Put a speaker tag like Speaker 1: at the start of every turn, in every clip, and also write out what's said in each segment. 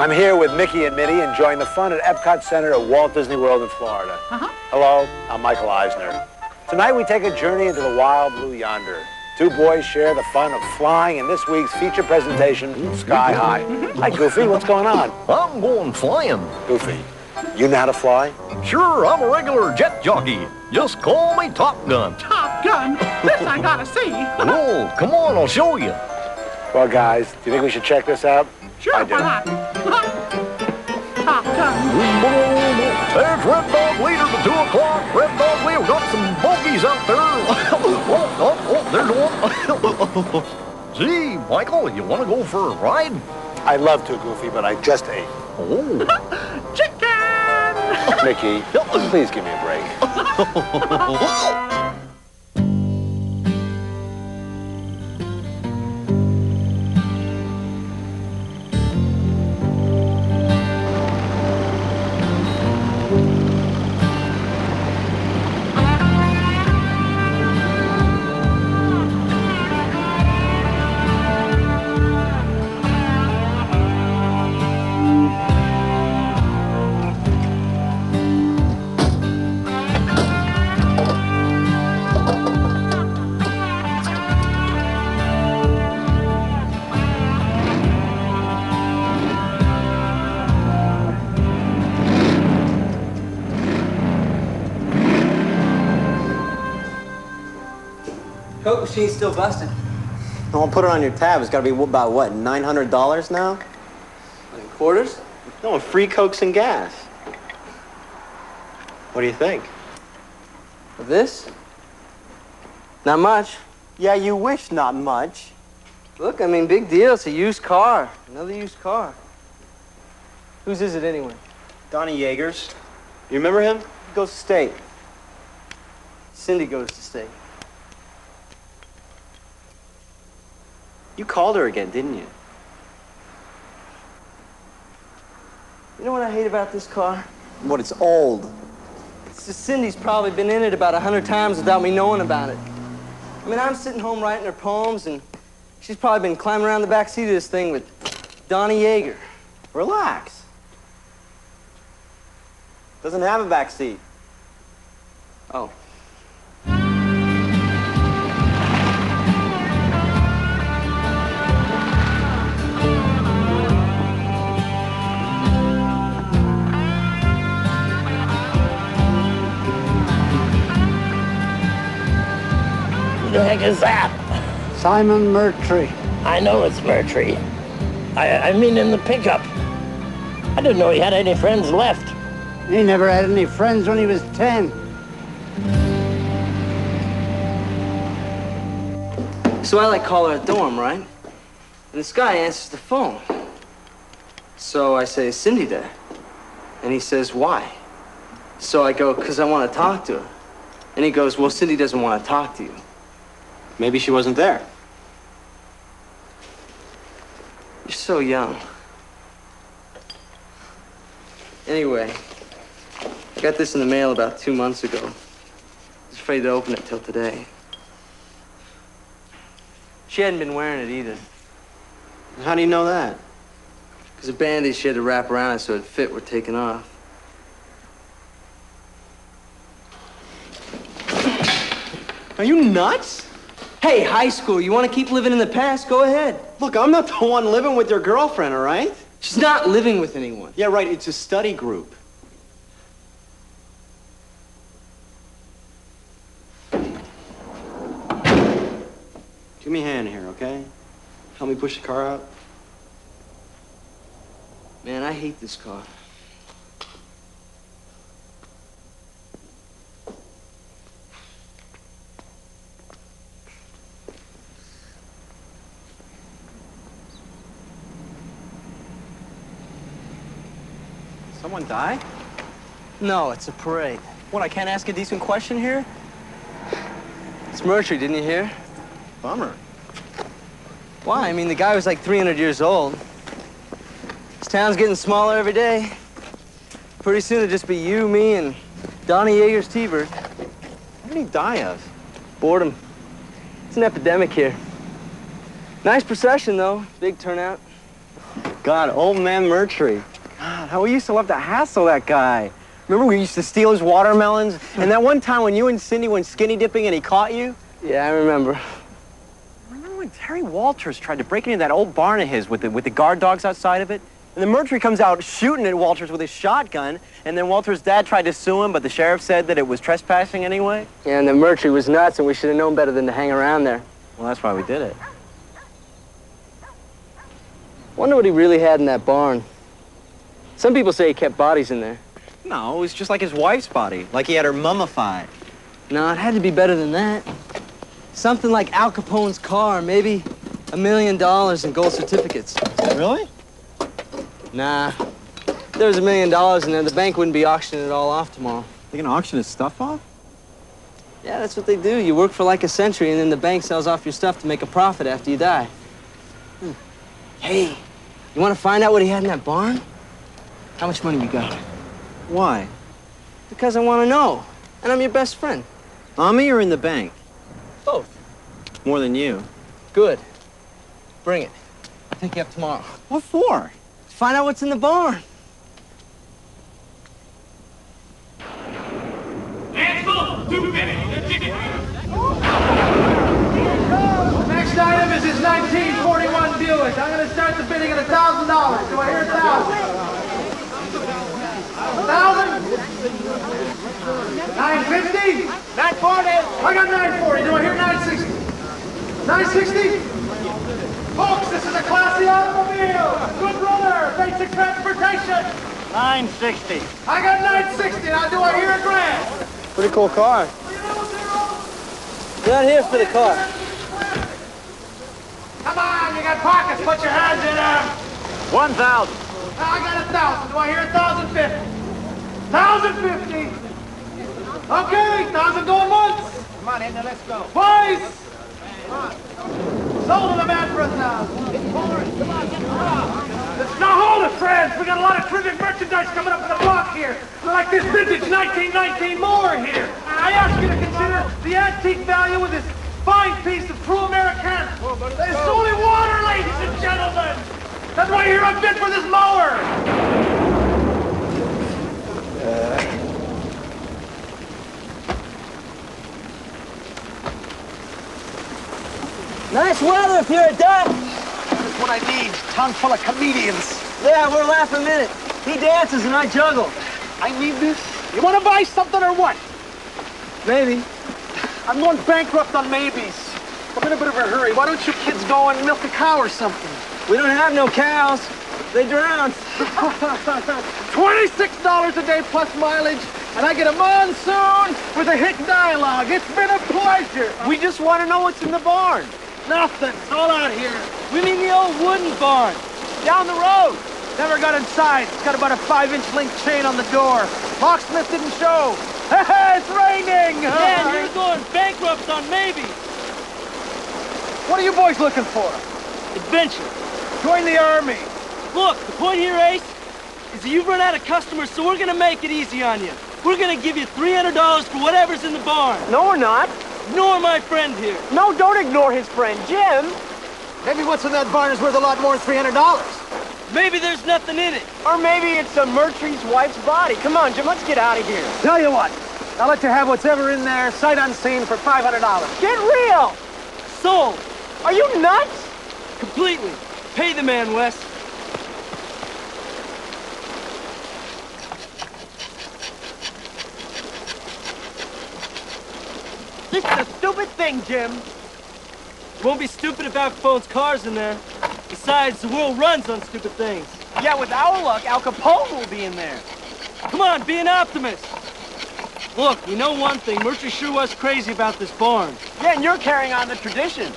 Speaker 1: I'm here with Mickey and Minnie enjoying the fun at Epcot Center at Walt Disney World in Florida. Hello, I'm Michael Eisner. Tonight we take a journey into the wild blue yonder. Two boys share the fun of flying in this week's feature presentation, Sky High. Hi, Goofy, what's going on?
Speaker 2: I'm going flying.
Speaker 1: Goofy, you know how to fly?
Speaker 2: Sure, I'm a regular jet jockey. Just call me Top Gun.
Speaker 3: Top Gun? This I gotta see.
Speaker 2: Oh, come on, I'll show you.
Speaker 1: Well, guys, do you think we should check this out?
Speaker 3: Sure,
Speaker 1: I do.
Speaker 3: why not? Top Gun.
Speaker 2: There's Red Dog Leader to 2 o'clock. Red Dog Leader, got some bogeys out there. There's one. Gee, Michael, you want to go for a ride?
Speaker 1: I'd love to, Goofy, but I just ate.
Speaker 2: Oh.
Speaker 3: Chicken!
Speaker 1: Mickey, please give me a break.
Speaker 4: Coke machine's still busted. I'll put it on your tab. It's got to be about, what, $900 now? In quarters? No, free Cokes and gas. What do you think? Of this? Not much. Yeah, you wish not much. Look, I mean, big deal. It's a used car. Another used car. Whose is it anyway? Donnie Yeager's. You remember him? He goes to state. Cindy goes to state. You called her again, didn't you? You know what I hate about this car? What, it's old. It's just Cindy's probably been in it about 100 times without me knowing about it. I mean, I'm sitting home writing her poems, and she's probably been climbing around the back seat of this thing with Donnie Yeager. Relax. Doesn't have a back seat. Oh.
Speaker 5: Who the heck is that?
Speaker 6: Simon Murtry.
Speaker 5: I know it's Murtry. I mean in the pickup. I didn't know he had any friends left.
Speaker 6: He never had any friends when he was 10.
Speaker 4: So I call her at dorm, right? And this guy answers the phone. So I say, is Cindy there? And he says, why? So I go, because I want to talk to her. And he goes, well, Cindy doesn't want to talk to you. Maybe she wasn't there. You're so young. Anyway, I got this in the mail about 2 months ago. I was afraid to open it till today. She hadn't been wearing it either. How do you know that? Because the bandages she had to wrap around it so it fit were taken off. Are you nuts? Hey, high school, you want to keep living in the past? Go ahead. Look, I'm not the one living with your girlfriend, all right? She's not living with anyone. Yeah, right, it's a study group. Give me a hand here, okay? Help me push the car out. Man, I hate this car.
Speaker 7: Someone die?
Speaker 4: No, it's a parade.
Speaker 7: What, I can't ask a decent question here?
Speaker 4: It's Murtry, didn't you hear?
Speaker 7: Bummer.
Speaker 4: Why? I mean, the guy was like 300 years old. This town's getting smaller every day. Pretty soon it'll just be you, me, and Donnie Yeager's T-Bird.
Speaker 7: What did he die of?
Speaker 4: Boredom. It's an epidemic here. Nice procession, though. Big turnout.
Speaker 7: God, old man Murtry. God, how we used to love to hassle that guy. Remember we used to steal his watermelons? And that one time when you and Cindy went skinny dipping and he caught you?
Speaker 4: Yeah, I remember.
Speaker 7: Remember when Terry Walters tried to break into that old barn of his with the guard dogs outside of it? And then Murtry comes out shooting at Walters with his shotgun, and then Walters' dad tried to sue him, but the sheriff said that it was trespassing anyway?
Speaker 4: Yeah, and then Murtry was nuts, and we should have known better than to hang around there.
Speaker 7: Well, that's why we did it.
Speaker 4: Wonder what he really had in that barn. Some people say he kept bodies in there.
Speaker 7: No, it was just like his wife's body, like he had her mummified.
Speaker 4: No, it had to be better than that. Something like Al Capone's car, maybe $1 million in gold certificates.
Speaker 7: Really?
Speaker 4: Nah. If there was $1 million in there, the bank wouldn't be auctioning it all off tomorrow.
Speaker 7: They gonna auction his stuff off?
Speaker 4: Yeah, that's what they do. You work for like a century, and then the bank sells off your stuff to make a profit after you die. Hey, you want to find out what he had in that barn? How much money you got?
Speaker 7: Why?
Speaker 4: Because I want to know. And I'm your best friend.
Speaker 7: On me or in the bank?
Speaker 4: Both.
Speaker 7: More than you.
Speaker 4: Good. Bring it. I'll pick you up tomorrow.
Speaker 7: What for?
Speaker 4: Find out what's in the barn.
Speaker 8: Next item is his 1941 Buick. I'm going to start the bidding at $1,000. Do I hear 1,000? 1,000? 950? 940? I got 940. Do I hear 960? 960? Folks, this is a classy automobile. Good runner. Basic transportation.
Speaker 5: 960.
Speaker 8: I got 960. Now, do I hear a grand?
Speaker 4: Pretty cool car. You're not here for the car.
Speaker 8: Come on, you got pockets. Put your hands in them.
Speaker 5: 1,000.
Speaker 8: I got 1,000. Do I hear 1,050? 1,050. Okay, 1,000 going once.
Speaker 5: Come on, Edna, let's go.
Speaker 8: Twice. Sold to the man for 1,000. Now hold it, friends. We got a lot of terrific merchandise coming up in the block here. Like this vintage 1919 mower here. I ask you to consider the antique value of this fine piece of true Americana. It's only water, ladies and gentlemen. That's why you're a bid for this mower.
Speaker 4: Nice weather if you're a duck.
Speaker 8: That's what I need. Town full of comedians.
Speaker 4: Yeah, we're laughing minute. He dances and I juggle.
Speaker 8: I need this. You want to buy something or what?
Speaker 4: Maybe.
Speaker 8: I'm going bankrupt on maybes. I'm in a bit of a hurry. Why don't you kids go and milk a cow or something?
Speaker 4: We don't have no cows. They drown.
Speaker 8: $26 a day plus mileage, and I get a monsoon with a hit dialogue. It's been a pleasure.
Speaker 7: We just want to know what's in the barn.
Speaker 8: Nothing. It's all out here.
Speaker 4: We mean the old wooden barn.
Speaker 8: Down the road. Never got inside. It's got about a 5-inch link chain on the door. Locksmith didn't show. Hey, it's raining.
Speaker 4: Yeah, and you're going bankrupt on maybe.
Speaker 8: What are you boys looking for?
Speaker 4: Adventure.
Speaker 8: Join the army.
Speaker 4: Look, the point here, Ace, is that you've run out of customers, so we're gonna make it easy on you. We're gonna give you $300 for whatever's in the barn.
Speaker 7: No, we're not.
Speaker 4: Ignore my friend here.
Speaker 7: No, don't ignore his friend, Jim.
Speaker 8: Maybe what's in that barn is worth a lot more than $300.
Speaker 4: Maybe there's nothing in it.
Speaker 7: Or maybe it's a Murtry's wife's body. Come on, Jim, let's get out of here.
Speaker 8: Tell you what, I'll let you have what's ever in there, sight unseen, for $500.
Speaker 7: Get real.
Speaker 4: Sold.
Speaker 7: Are you nuts?
Speaker 4: Completely. Pay the man, Wes.
Speaker 7: This is a stupid thing, Jim.
Speaker 4: Won't be stupid if Al Capone's car's in there. Besides, the world runs on stupid things.
Speaker 7: Yeah, with our luck, Al Capone will be in there.
Speaker 4: Come on, be an optimist. Look, we know one thing. Murtry sure was crazy about this barn.
Speaker 7: Yeah, and you're carrying on the tradition.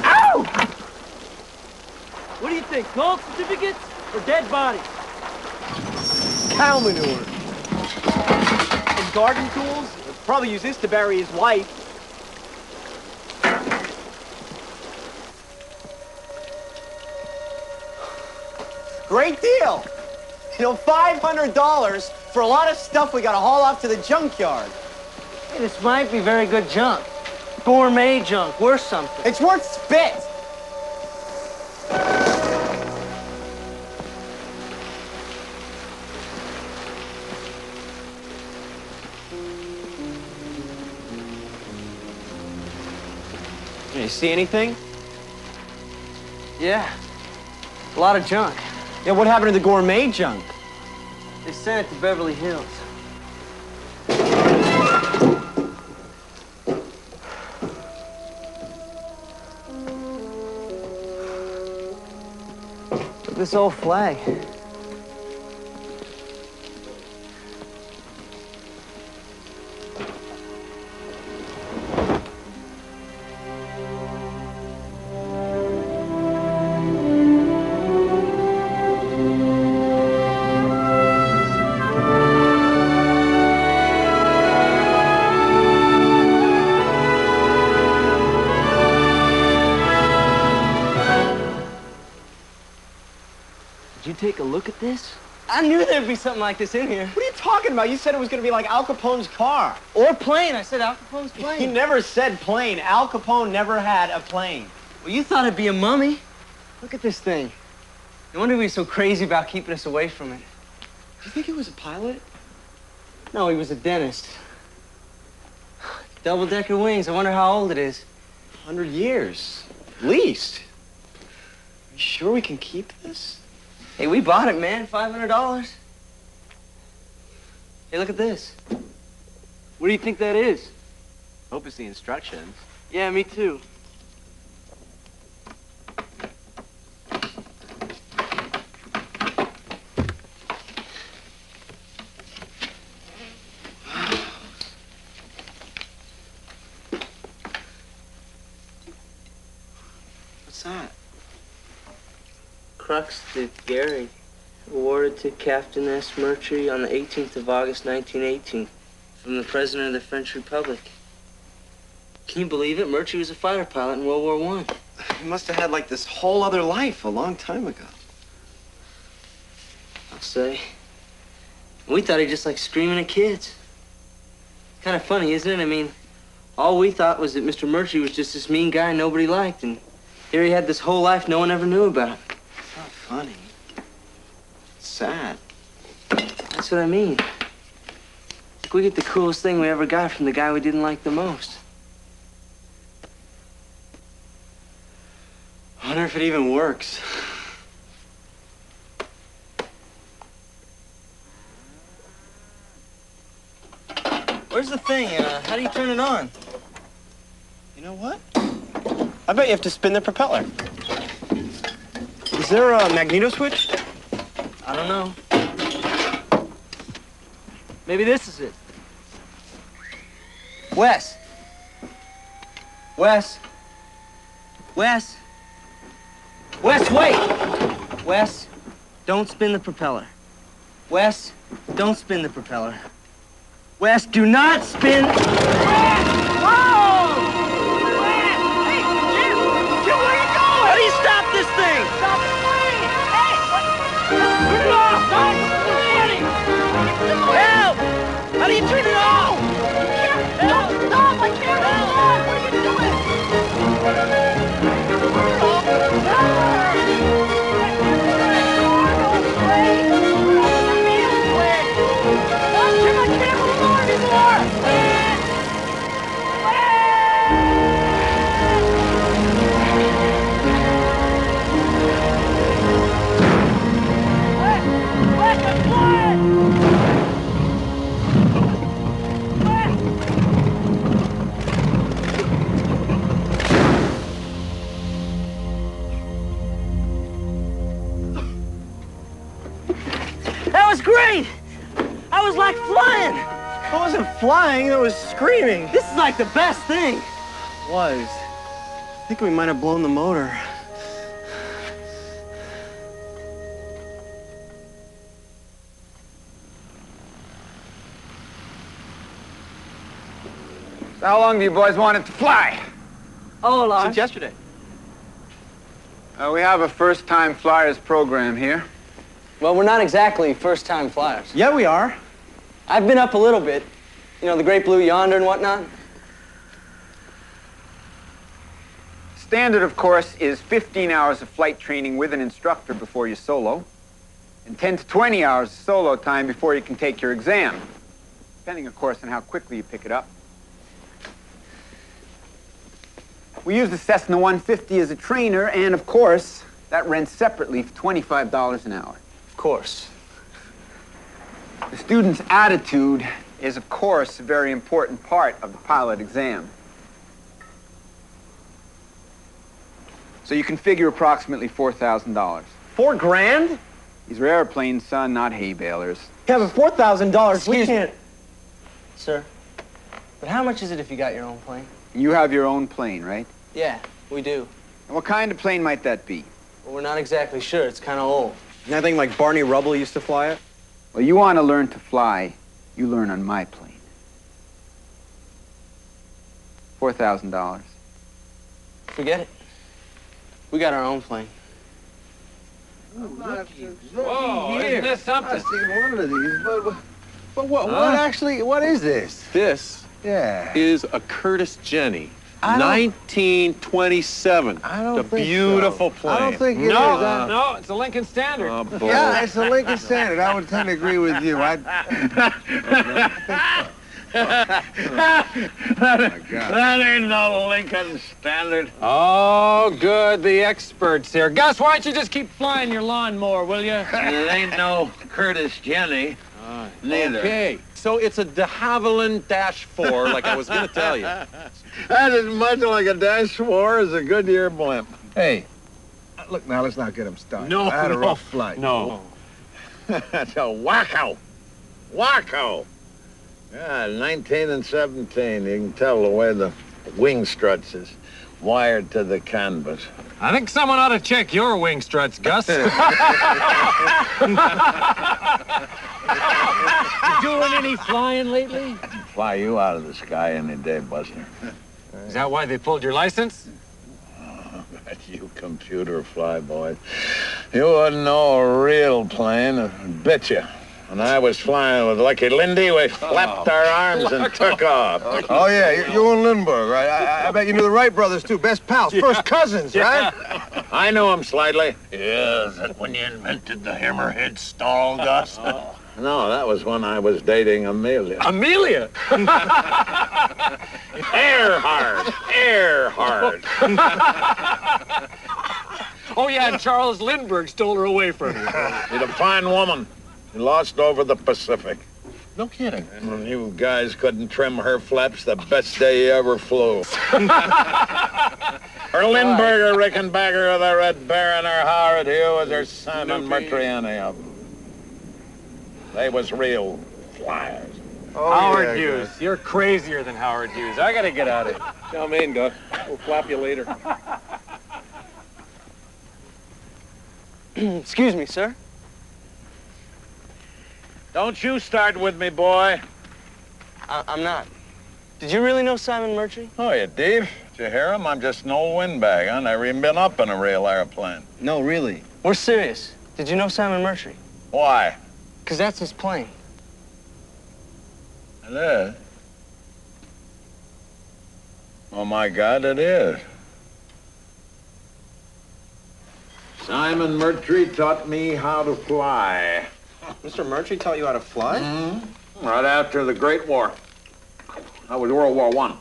Speaker 7: Ow!
Speaker 4: What do you think, gold certificates or dead bodies?
Speaker 7: Cow manure. And garden tools. He'll probably use this to bury his wife. Great deal. You know, $500 for a lot of stuff we gotta haul off to the junkyard.
Speaker 4: Hey, this might be very good junk. Gourmet junk, worth something.
Speaker 7: It's worth spit. You see anything?
Speaker 4: Yeah. A lot of junk.
Speaker 7: Yeah, what happened to the gourmet junk?
Speaker 4: They sent it to Beverly Hills. Look at this old flag. Did you take a look at this? I knew there'd be something like this in here.
Speaker 7: What are you talking about? You said it was going to be like Al Capone's car.
Speaker 4: Or plane. I said Al Capone's plane.
Speaker 7: He never said plane. Al Capone never had a plane.
Speaker 4: Well, you thought it'd be a mummy. Look at this thing. No wonder he was so crazy about keeping us away from it.
Speaker 7: Do you think he was a pilot?
Speaker 4: No, he was a dentist. Double-decker wings. I wonder how old it is.
Speaker 7: 100 years, at least. Are you sure we can keep this?
Speaker 4: Hey, we bought it, man. $500. Hey, look at this. What do you think that is?
Speaker 7: Hope it's the instructions.
Speaker 4: Yeah, me too.
Speaker 7: What's that?
Speaker 4: Crux to Gary, awarded to Captain S. Mercury on the 18th of August, 1918, from the President of the French Republic. Can you believe it? Mercury was a fighter pilot in World War I.
Speaker 7: He must have had like this whole other life a long time ago.
Speaker 4: I'll say. We thought he just liked screaming at kids. Kind of funny, isn't it? I mean, all we thought was that Mr. Mercury was just this mean guy nobody liked, and here he had this whole life no one ever knew about.
Speaker 7: It's not funny. It's sad.
Speaker 4: That's what I mean. Like we get the coolest thing we ever got from the guy we didn't like the most.
Speaker 7: I wonder if it even works.
Speaker 4: Where's the thing? How do you turn it on?
Speaker 7: You know what? I bet you have to spin the propeller. Is there a magneto switch?
Speaker 4: I don't know. Maybe this is it. Wes. Wes. Wes. Wes, wait! Wes, don't spin the propeller. Wes, don't spin the propeller. Wes, do not spin. Wes! Whoa! Wes! Hey, Jim! Jim, where are you going? How do you stop this thing? Stop the plane! Hey! Turn it off! Stop! Help! How do you turn it off? Help! Stop! I can't hold on! What are you doing? That was great! I was like flying!
Speaker 7: I wasn't flying, I was screaming.
Speaker 4: This is like the best thing!
Speaker 7: It was. I think we might have blown the motor.
Speaker 9: So how long do you boys want it to fly?
Speaker 4: Oh, Lars.
Speaker 7: Since yesterday.
Speaker 9: We have a first-time flyers program here.
Speaker 4: Well, we're not exactly first-time flyers.
Speaker 7: Yeah, we are.
Speaker 4: I've been up a little bit. You know, the Great Blue Yonder and whatnot.
Speaker 9: Standard, of course, is 15 hours of flight training with an instructor before you solo, and 10 to 20 hours of solo time before you can take your exam, depending, of course, on how quickly you pick it up. We use the Cessna 150 as a trainer, and of course, that rents separately for $25 an hour.
Speaker 4: Of course.
Speaker 9: The student's attitude is, of course, a very important part of the pilot exam. So you can figure approximately $4,000.
Speaker 7: $4 grand?
Speaker 9: These are airplanes, son, not hay balers.
Speaker 7: Kevin, $4,000. We can't.
Speaker 4: Sir, but how much is it if you got your own plane?
Speaker 9: You have your own plane, right?
Speaker 4: Yeah, we do.
Speaker 9: And what kind of plane might that be?
Speaker 4: Well, we're not exactly sure. It's kind of old.
Speaker 7: Nothing like Barney Rubble used to fly it?
Speaker 9: Well, you want to learn to fly, you learn on my plane. $4,000.
Speaker 4: Forget it. We got our own plane.
Speaker 8: Whoa, isn't this something?
Speaker 2: I've seen one of these, but what is this?
Speaker 10: This
Speaker 2: Yeah.
Speaker 10: is a Curtis Jenny,
Speaker 2: I don't-
Speaker 10: 1927.
Speaker 2: I don't
Speaker 10: a
Speaker 2: think
Speaker 10: beautiful
Speaker 2: so.
Speaker 10: plane.
Speaker 2: I don't think it is.
Speaker 8: No, it's a Lincoln Standard.
Speaker 10: Oh, boy.
Speaker 2: Yeah, it's a Lincoln Standard. I would tend to agree with you.
Speaker 5: That ain't no Lincoln Standard.
Speaker 8: Oh, good, the experts here. Gus, why don't you just keep flying your lawnmower, will you?
Speaker 5: It ain't no Curtis Jenny. Neither.
Speaker 10: Okay, so it's a de Havilland -4, like I was going to tell you.
Speaker 5: That's as much like a Dash 4 as a Goodyear blimp.
Speaker 2: Hey, look now, let's not get him started.
Speaker 10: No,
Speaker 2: I had a
Speaker 10: no,
Speaker 2: rough flight.
Speaker 10: No.
Speaker 5: That's a wacko. Wacko. Yeah, 19 and 17. You can tell the way the wing struts is wired to the canvas.
Speaker 8: I think someone ought to check your wing struts, Gus. You doing any flying lately?
Speaker 5: Fly you out of the sky any day, Buster.
Speaker 8: Is that why they pulled your license?
Speaker 5: You computer flyboy. You wouldn't know a real plane. It'd bit you. When I was flying with Lucky Lindy, we flapped our arms and took off.
Speaker 2: Oh, yeah, you're in Lindbergh, right? I bet you knew the Wright brothers, too. Best pals, first cousins, right?
Speaker 5: I knew him slightly.
Speaker 10: Yeah, is that when you invented the hammerhead stall, Gus?
Speaker 5: No, that was when I was dating Amelia.
Speaker 8: Amelia!
Speaker 5: Earhart.
Speaker 8: Oh, yeah, and Charles Lindbergh stole her away from you.
Speaker 5: She's a fine woman. She lost over the Pacific.
Speaker 10: No kidding.
Speaker 5: And when you guys couldn't trim her flaps, the best day you ever flew. Her Lindbergh, Rickenbacker with a Red Baron, her Howard Hugh was her Simon Murtry, any of them. They was real flyers.
Speaker 2: Oh,
Speaker 8: Howard Hughes, you're crazier than Howard Hughes. I gotta get out of here.
Speaker 10: Come in, Gus. We'll flap you later.
Speaker 4: Excuse me, sir.
Speaker 5: Don't you start with me, boy.
Speaker 4: I'm not. Did you really know Simon Murtry?
Speaker 5: Oh, you deep? Did you hear him? I'm just an old windbag. I never even been up in a real airplane.
Speaker 4: No, really. We're serious. Did you know Simon Murtry?
Speaker 5: Why?
Speaker 4: Because that's his plane.
Speaker 5: It is. Oh, my God, it is. Simon Murtry taught me how to fly.
Speaker 7: Mr. Murtry taught you how to fly?
Speaker 5: Mm-hmm. Right after the Great War. That was World War I.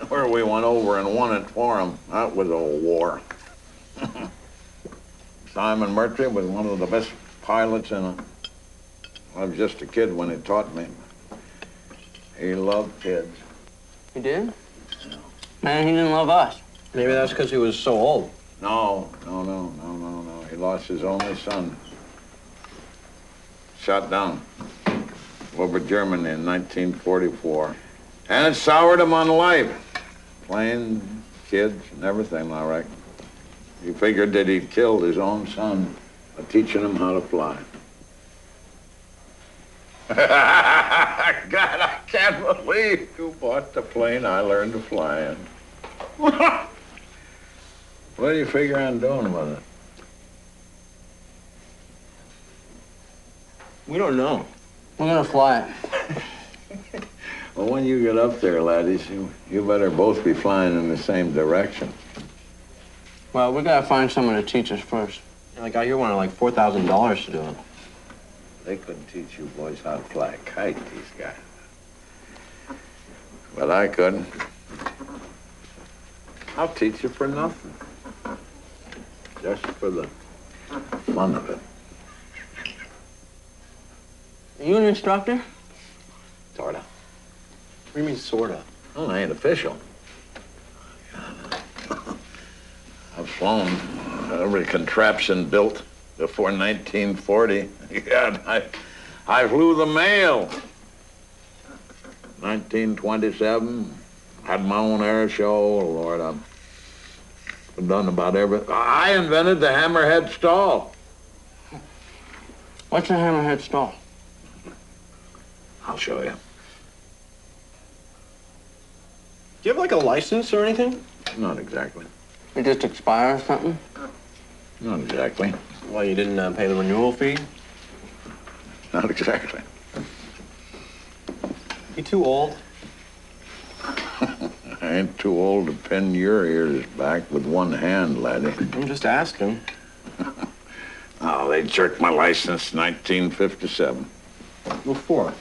Speaker 5: Where we went over and won it for him. That was a war. Simon Murtry was one of the best pilots in it. I was just a kid when he taught me. He loved kids.
Speaker 4: He did? Man, he didn't love us.
Speaker 7: Maybe that's because he was so old.
Speaker 5: No. He lost his only son. Shot down over Germany in 1944. And it soured him on life. Planes, kids, and everything, all right. He figured that he'd killed his own son by teaching him how to fly. God, I can't believe you bought the plane I learned to fly in. What do you figure on doing with it?
Speaker 7: We don't know.
Speaker 4: We're gonna fly it.
Speaker 5: Well, when you get up there, laddies, you better both be flying in the same direction.
Speaker 4: Well, we gotta find someone to teach us first.
Speaker 7: Like, I hear wanted like $4,000 to do it.
Speaker 5: They couldn't teach you boys how to fly a kite, these guys. But I could. I'll teach you for nothing. Just for the fun of it.
Speaker 4: Are you an instructor?
Speaker 5: Sorta.
Speaker 7: What do you mean, sorta?
Speaker 5: Well, I ain't official. I've flown every contraption built before 1940. Yeah, I flew the Mail. 1927, had my own air show. Lord, I've done about everything. I invented the hammerhead stall.
Speaker 4: What's a hammerhead stall?
Speaker 5: I'll show you.
Speaker 7: Do you have like a license or anything?
Speaker 5: Not exactly.
Speaker 4: It just expires or something?
Speaker 5: Not exactly.
Speaker 7: Well, you didn't pay the renewal fee?
Speaker 5: Not exactly.
Speaker 7: You too old?
Speaker 5: I ain't too old to pin your ears back with one hand, laddie.
Speaker 7: I'm just asking.
Speaker 5: Oh, they jerked my license in 1957.
Speaker 7: What for?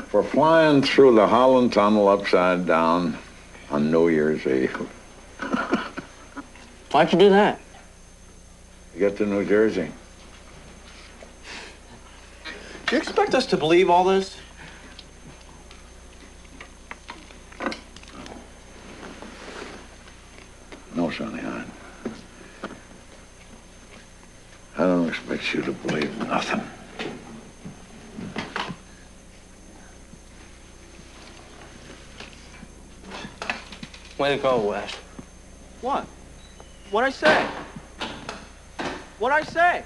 Speaker 5: For flying through the Holland Tunnel upside down on New Year's Eve.
Speaker 4: Why'd you do that?
Speaker 5: To get to New Jersey.
Speaker 7: Do you expect us to believe all this?
Speaker 5: No, Sonny, I don't expect you to believe nothing.
Speaker 4: Way to go, Wes.
Speaker 7: What? What'd I say? What'd I say?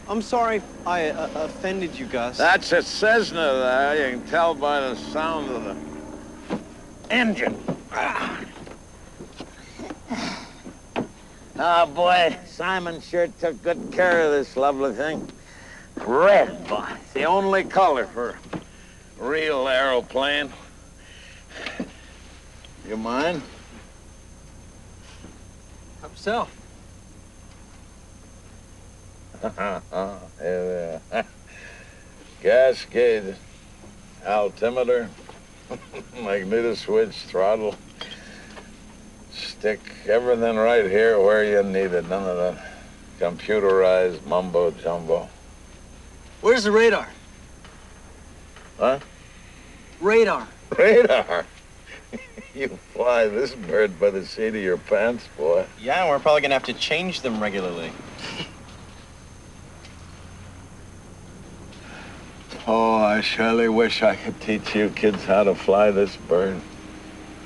Speaker 7: I'm sorry if I offended you, Gus.
Speaker 5: That's a Cessna there. You can tell by the sound of the engine. Oh, boy, Simon sure took good care of this lovely thing. Red, boy. It's the only color for a real aeroplane. You mind?
Speaker 4: Help yourself.
Speaker 5: Yeah. Gas gauge, altimeter, magneto switch, throttle. Stick everything right here where you need it. None of that computerized mumbo jumbo.
Speaker 4: Where's the radar?
Speaker 5: Huh?
Speaker 4: Radar.
Speaker 5: Radar? You fly this bird by the seat of your pants, boy.
Speaker 7: Yeah, we're probably gonna have to change them regularly.
Speaker 5: Oh, I surely wish I could teach you kids how to fly this bird.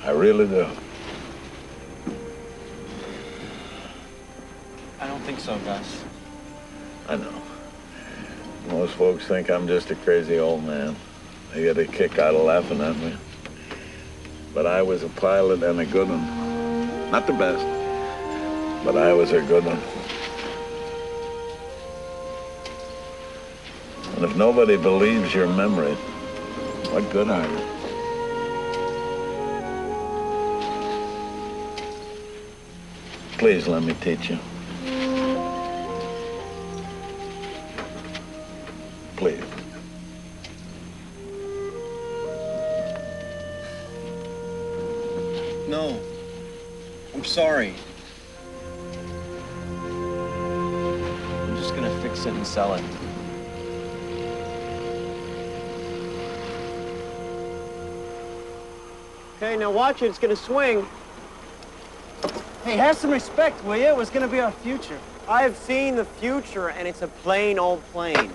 Speaker 5: I really do.
Speaker 7: I don't think so, Gus.
Speaker 5: I know. Most folks think I'm just a crazy old man. They get a kick out of laughing at me. But I was a pilot and a good one. Not the best, but I was a good one. And if nobody believes your memory, what good are you? Please let me teach you. Please.
Speaker 7: No. I'm sorry. I'm just gonna fix it and sell it. Okay, now watch it. It's gonna swing.
Speaker 4: Hey, have some respect, will you? It was gonna be our future.
Speaker 7: I've seen the future, and it's a plain old plane.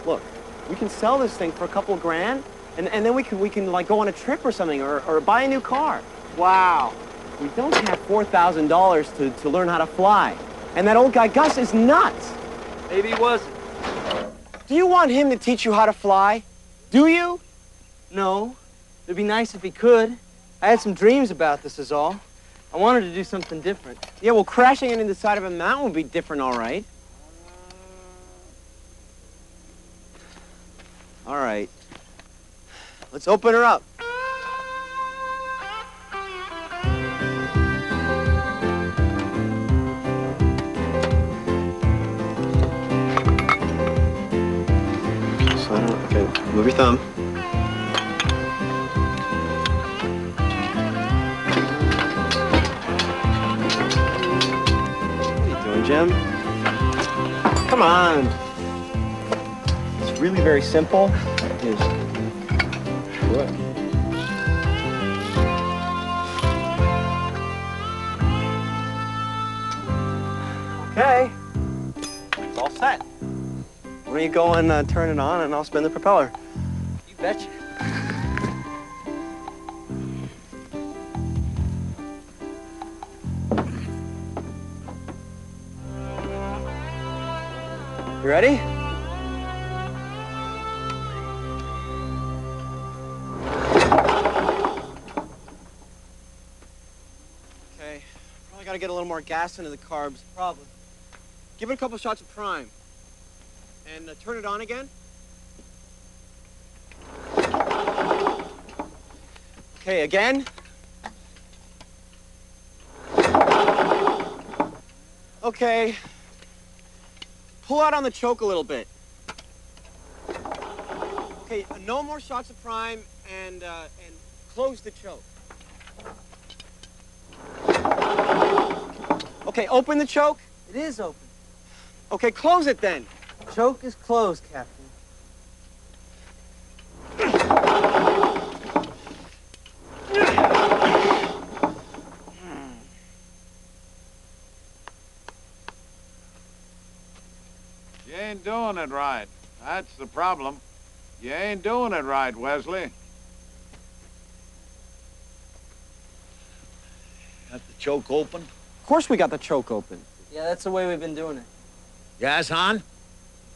Speaker 7: Look, we can sell this thing for a couple of grand, and then we can like go on a trip or something, or buy a new car. Wow. We don't have $4,000 to learn how to fly. And that old guy Gus is nuts.
Speaker 4: Maybe he wasn't.
Speaker 7: Do you want him to teach you how to fly? Do you?
Speaker 4: No. It'd be nice if he could. I had some dreams about this is all. I wanted to do something different.
Speaker 7: Yeah, well, crashing it into the side of a mountain would be different, all right. All right. Let's open her up. Move your thumb. What are you doing, Jim? Come on. It's really very simple. Is what? Okay. It's all set. Why don't you go and turn it on, and I'll spin the propeller.
Speaker 4: You betcha.
Speaker 7: You ready? Okay. Probably gotta get a little more gas into the carbs. Probably. Give it a couple shots of prime. And turn it on again. Okay, again. Okay. Pull out on the choke a little bit. Okay, no more shots of prime, and close the choke. Okay, open the choke.
Speaker 4: It is open.
Speaker 7: Okay, close it then.
Speaker 4: Choke is closed, Captain.
Speaker 5: You ain't doing it right. That's the problem. You ain't doing it right, Wesley.
Speaker 2: Got the choke open?
Speaker 7: Of course we got the choke open.
Speaker 4: Yeah, that's the way we've been doing it.
Speaker 2: Gas on?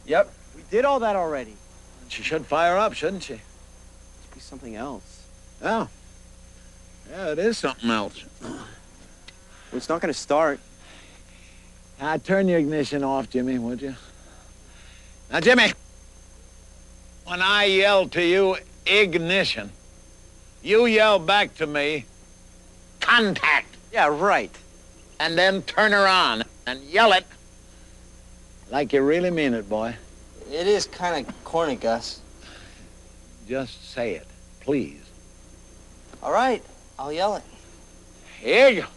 Speaker 7: Yep. We did all that already.
Speaker 2: She should fire up, shouldn't she?
Speaker 7: Must be something else.
Speaker 2: Oh. Yeah, it is something else.
Speaker 7: Well, it's not gonna start.
Speaker 2: Turn your ignition off, Jimmy, would you? Now, Jimmy, when I yell to you, ignition, you yell back to me, contact.
Speaker 7: Yeah, right.
Speaker 2: And then turn her on and yell it like you really mean it, boy.
Speaker 4: It is kind of corny, Gus.
Speaker 2: Just say it, please.
Speaker 4: All right, I'll yell it.
Speaker 2: Here you go.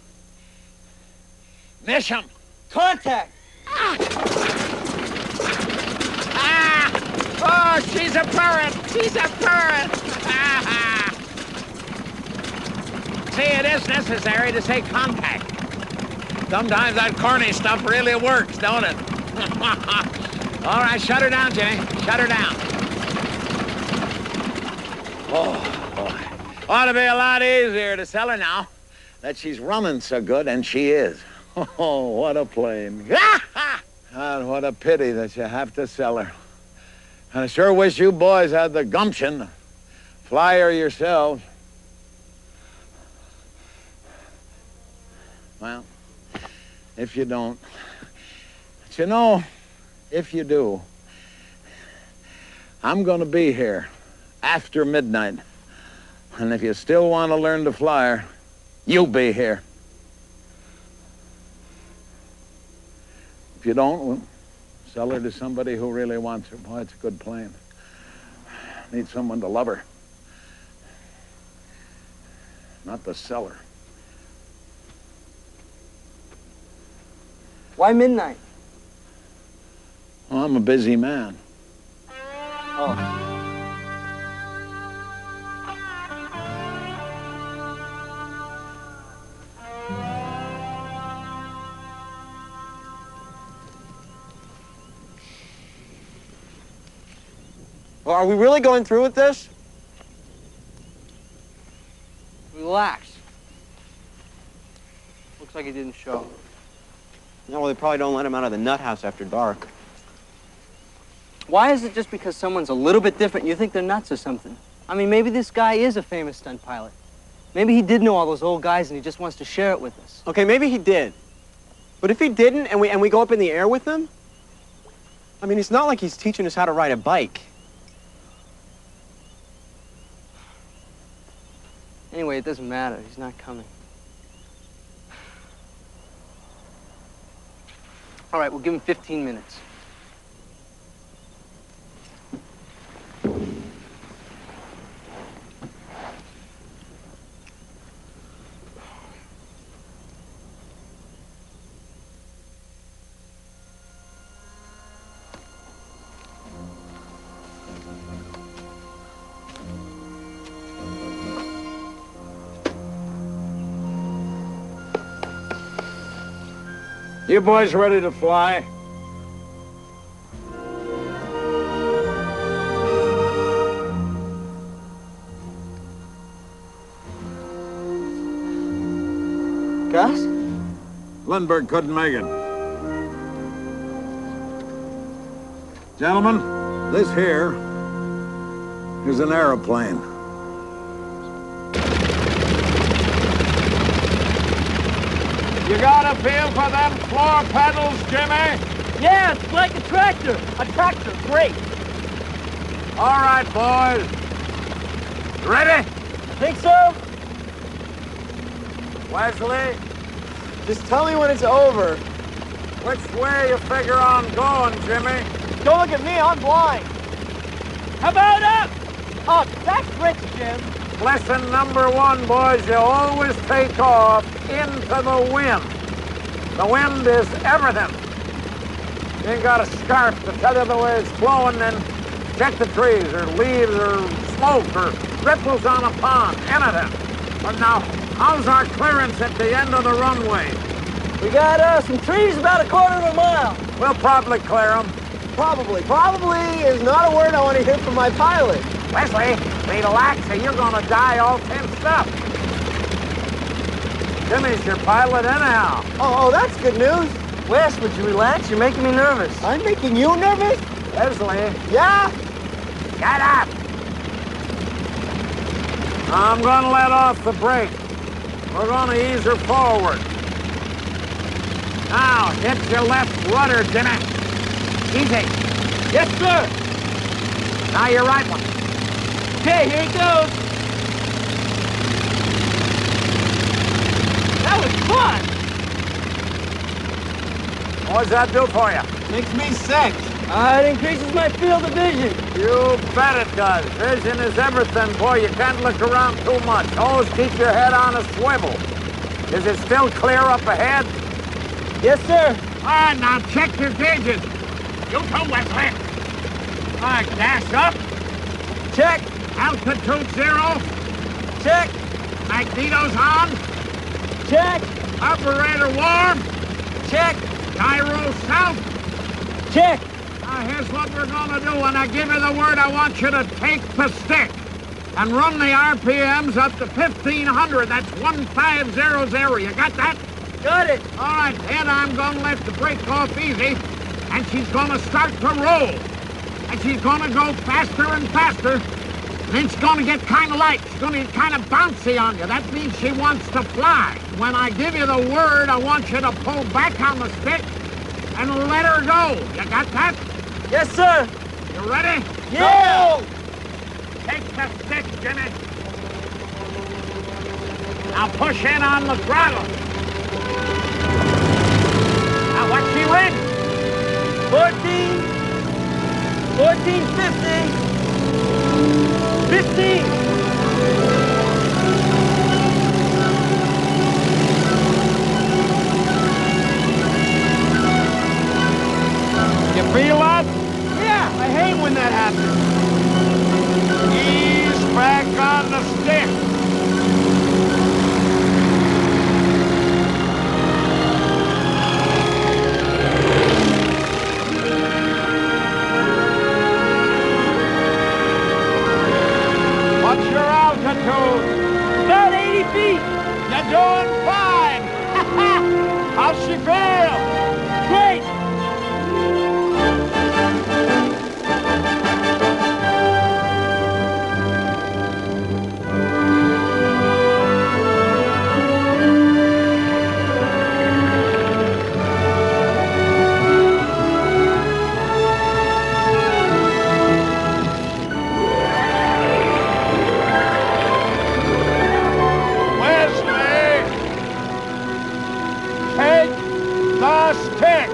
Speaker 2: Mission.
Speaker 4: Contact!
Speaker 2: Oh, she's a bird! She's a bird! See, it is necessary to say contact. Sometimes that corny stuff really works, don't it? All right, shut her down, Jimmy. Shut her down. Oh, boy. Ought to be a lot easier to sell her now that she's running so good, and she is. Oh, what a plane. God, what a pity that you have to sell her. I sure wish you boys had the gumption to fly her yourselves. Well, if you don't. But you know, if you do, I'm going to be here after midnight. And if you still want to learn to fly her, you'll be here. If you don't, well, sell her to somebody who really wants her. Boy, it's a good plane. Need someone to love her. Not the seller.
Speaker 4: Why midnight?
Speaker 2: Well, I'm a busy man.
Speaker 4: Oh.
Speaker 7: Well, are we really going through with this?
Speaker 4: Relax. Looks like he didn't show.
Speaker 7: No, well, they probably don't let him out of the nut house after dark.
Speaker 4: Why is it just because someone's a little bit different you think they're nuts or something? I mean, maybe this guy is a famous stunt pilot. Maybe he did know all those old guys and he just wants to share it with us.
Speaker 7: Okay, maybe he did. But if he didn't and we go up in the air with him, I mean, it's not like he's teaching us how to ride a bike.
Speaker 4: Anyway, it doesn't matter. He's not coming. All right, we'll give him 15 minutes.
Speaker 5: You boys ready to fly?
Speaker 4: Gus?
Speaker 5: Lindbergh couldn't make it. Gentlemen, this here is an airplane. You got a feel for them floor pedals, Jimmy?
Speaker 8: Yeah, it's like a tractor. A tractor, great.
Speaker 5: All right, boys. Ready?
Speaker 8: Think so?
Speaker 5: Wesley,
Speaker 4: Just tell me when it's over.
Speaker 5: which way you figure on going, Jimmy?
Speaker 8: Don't look at me, I'm blind. How about up? Up, that's rich, Jim.
Speaker 5: Lesson number one, boys, you always take off into the wind. The wind is everything. You ain't got a scarf to tell you the way it's blowing, then check the trees or leaves or smoke or ripples on a pond, anything. But now, how's our clearance at the end of the runway?
Speaker 8: We got some trees about a quarter of a mile.
Speaker 5: We'll probably clear them.
Speaker 4: Probably. Probably is not a word I want to hear from my pilot.
Speaker 5: Wesley, relax or you're gonna die all tensed up. Jimmy's your pilot anyhow.
Speaker 4: Oh, that's good news.
Speaker 8: Wes, would you relax? You're making me nervous.
Speaker 4: I'm making you nervous?
Speaker 5: Wesley,
Speaker 4: Yeah?
Speaker 5: get up! I'm gonna let off the brake. We're gonna ease her forward. Now, hit your left rudder, Jimmy. Easy.
Speaker 8: Yes, sir.
Speaker 5: Now your right one.
Speaker 8: Okay, here it goes. That was fun.
Speaker 5: What's that do for you?
Speaker 4: Makes me sick.
Speaker 8: It increases my field of vision.
Speaker 5: You bet it does. Vision is everything, boy. You can't look around too much. Always keep your head on a swivel. Is it still clear up ahead?
Speaker 8: Yes, sir.
Speaker 5: All right, now check your gauges. You too, Wesley. All right, gas up.
Speaker 8: Check.
Speaker 5: Altitude 0.
Speaker 8: Check.
Speaker 5: Magneto's on.
Speaker 8: Check.
Speaker 5: Operator warm.
Speaker 8: Check.
Speaker 5: Gyro south.
Speaker 8: Check.
Speaker 5: Now, here's what we're gonna do. When I give you the word, I want you to take the stick and run the RPMs up to 1,500. That's 1500. You got that?
Speaker 8: Got it.
Speaker 5: All right, then I'm gonna let the brake off easy, and she's gonna start to roll. And she's gonna go faster and faster. And then she's gonna get kind of light. She's gonna get kind of bouncy on you. That means she wants to fly. When I give you the word, I want you to pull back on the stick and let her go. You got that?
Speaker 8: Yes, sir.
Speaker 5: You ready?
Speaker 8: Yeah.
Speaker 5: Take the stick, Jimmy. Now push in on the throttle. Now what's she ring?
Speaker 8: 14, 15. 15.
Speaker 5: You feel that?
Speaker 8: Yeah, I hate when that happens.
Speaker 5: Ease back on the stick. What's your altitude?
Speaker 8: About 80 feet.
Speaker 5: You're doing fine. How's she feel?
Speaker 8: Great.
Speaker 5: Take the stick.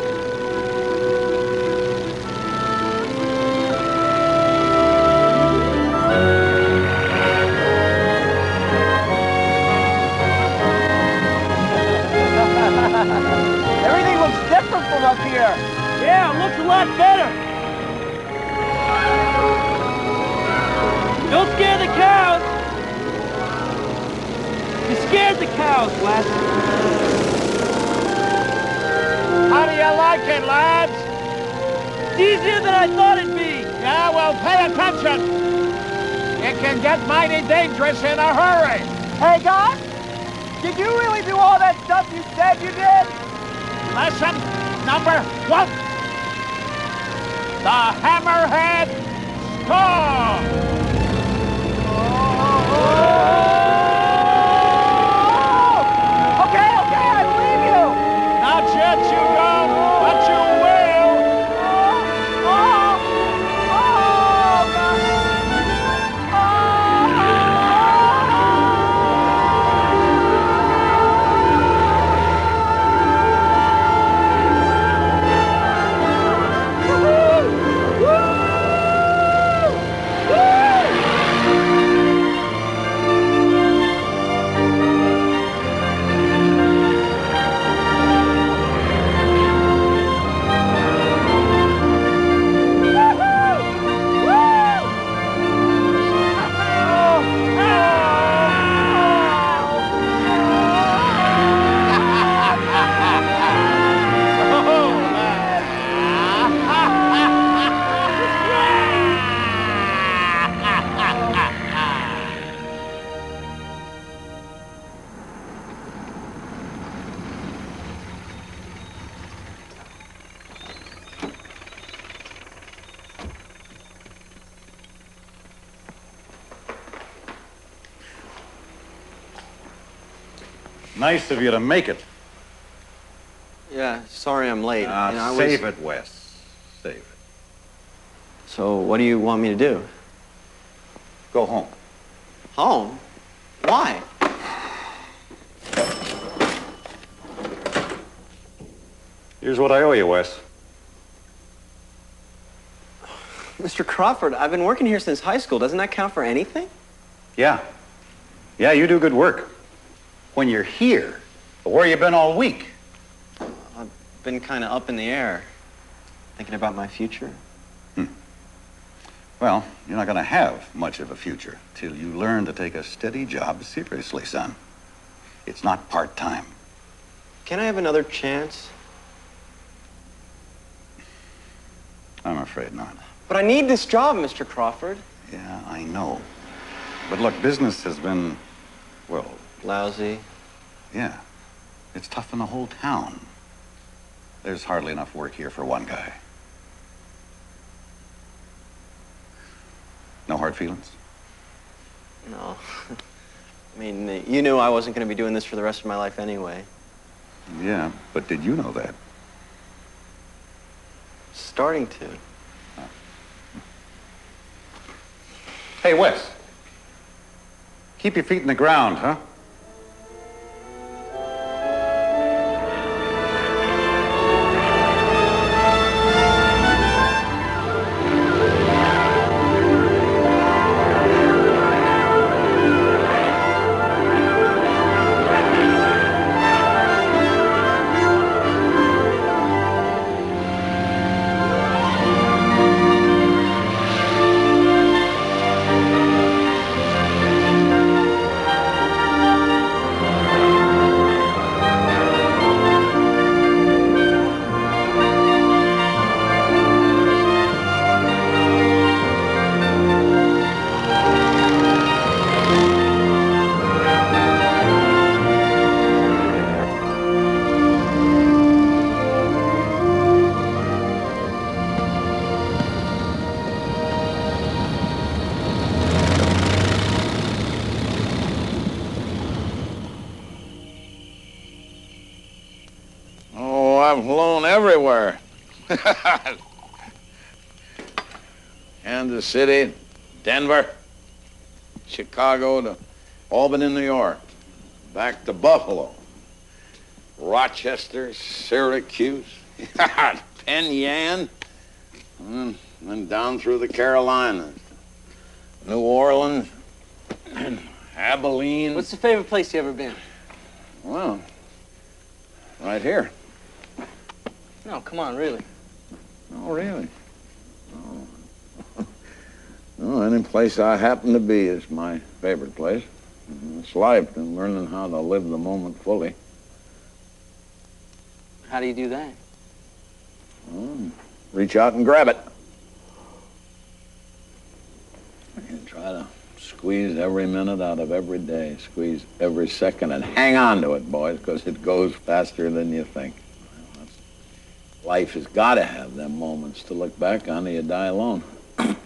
Speaker 8: Everything looks different from up here. Yeah, it looks a lot better. Don't scare the cows. You scared the cows, Wes.
Speaker 2: like it, lads?
Speaker 7: It's easier than I thought it'd be.
Speaker 2: Yeah, well, pay attention. It can get mighty dangerous in a hurry.
Speaker 7: Hey, Doc, did you really do all that stuff you said you did?
Speaker 2: Lesson number 1. The Hammerhead Storm.
Speaker 7: Okay, I believe you.
Speaker 2: Not yet, you don't, but you will.
Speaker 11: Nice of you to make it.
Speaker 7: Yeah, sorry I'm late.
Speaker 11: Save it, Wes. Save it.
Speaker 7: So what do you want me to do?
Speaker 11: Go home.
Speaker 7: Home? Why?
Speaker 11: Here's what I owe you, Wes.
Speaker 7: Mr. Crawford, I've been working here since high school. Doesn't that count for anything?
Speaker 11: Yeah. Yeah, you do good work. When you're here, but where you been all week?
Speaker 7: I've been kind of up in the air, thinking about my future.
Speaker 11: Well, you're not going to have much of a future till you learn to take a steady job seriously, son. It's not part-time.
Speaker 7: Can I have another chance?
Speaker 11: I'm afraid not.
Speaker 7: But I need this job, Mr. Crawford.
Speaker 11: Yeah, I know. But look, business has been, well...
Speaker 7: Lousy.
Speaker 11: Yeah. It's tough in the whole town. There's hardly enough work here for one guy. No hard feelings?
Speaker 7: No. I mean, you knew I wasn't going to be doing this for the rest of my life anyway.
Speaker 11: Yeah, but did you know that?
Speaker 7: Starting to.
Speaker 11: Hey, Wes. Keep your feet in the ground, huh?
Speaker 5: I've flown everywhere. Kansas City, Denver, Chicago to Albany, New York, back to Buffalo, Rochester, Syracuse, Penn Yan, and then down through the Carolinas, New Orleans, Abilene.
Speaker 4: What's the favorite place you ever been?
Speaker 5: Well, right here.
Speaker 4: No, come on, really.
Speaker 5: Oh, really? Oh. No, any place I happen to be is my favorite place. It's life and learning how to live the moment fully.
Speaker 4: How do you do that?
Speaker 2: Reach out and grab it. And try to squeeze every minute out of every day. Squeeze every second and hang on to it, boys, because it goes faster than you think. Life has got to have them moments to look back on or you die alone. And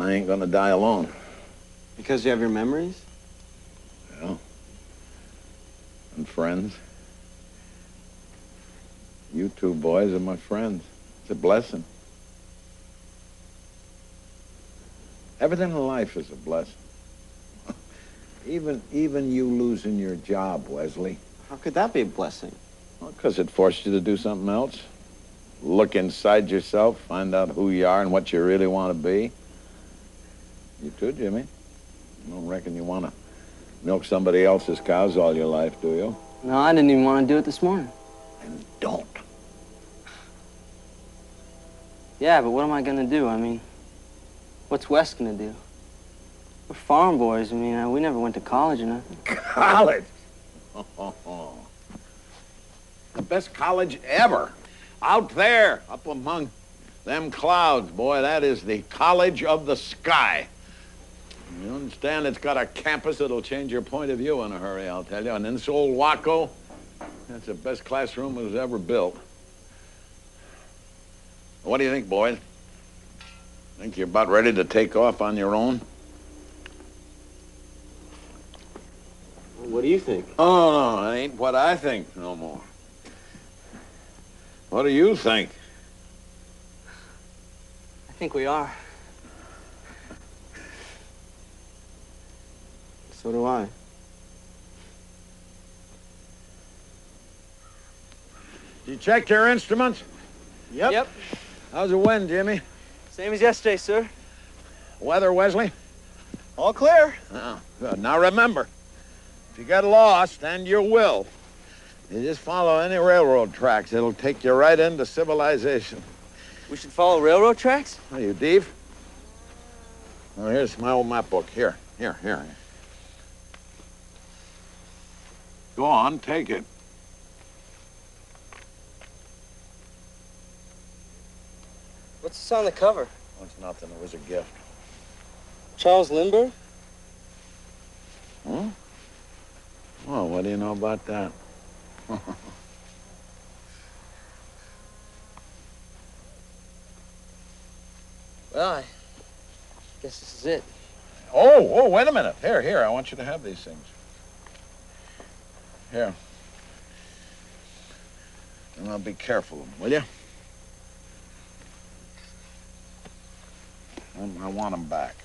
Speaker 2: I ain't going to die alone.
Speaker 4: Because you have your memories?
Speaker 2: Yeah. And friends. You two boys are my friends. It's a blessing. Everything in life is a blessing. Even you losing your job, Wesley.
Speaker 4: How could that be a blessing?
Speaker 2: Well, because it forced you to do something else. Look inside yourself, find out who you are and what you really want to be. You too, Jimmy. I don't reckon you want to milk somebody else's cows all your life, do you?
Speaker 4: No, I didn't even want to do it this morning.
Speaker 2: And don't.
Speaker 4: Yeah, but what am I gonna do? I mean, what's Wes gonna do? We're farm boys. I mean, we never went to college or nothing.
Speaker 2: College? The best college ever. Out there, up among them clouds, boy, that is the college of the sky. You understand? It's got a campus that'll change your point of view in a hurry, I'll tell you. And in this old Waco, that's the best classroom that was ever built. What do you think, boys? Think you're about ready to take off on your own?
Speaker 4: What do you think?
Speaker 2: Oh, no, it ain't what I think no more. What do you think?
Speaker 4: I think we are. So do I.
Speaker 2: You check your instruments?
Speaker 4: Yep.
Speaker 2: How's the wind, Jimmy?
Speaker 4: Same as yesterday, sir.
Speaker 2: Weather, Wesley?
Speaker 4: All clear.
Speaker 2: Oh, good. Now remember, if you get lost, and you will, you just follow any railroad tracks. It'll take you right into civilization.
Speaker 4: We should follow railroad tracks?
Speaker 2: Are you deep? Oh, here's my old map book. Here. Go on, take it.
Speaker 4: What's this on the cover?
Speaker 2: Oh, it's nothing. It was a gift.
Speaker 4: Charles Lindbergh?
Speaker 2: Huh? Well, what do you know about that?
Speaker 4: Well, I guess this is it.
Speaker 2: Oh, wait a minute. Here, I want you to have these things. Here. And I'll be careful, will you? I want them back.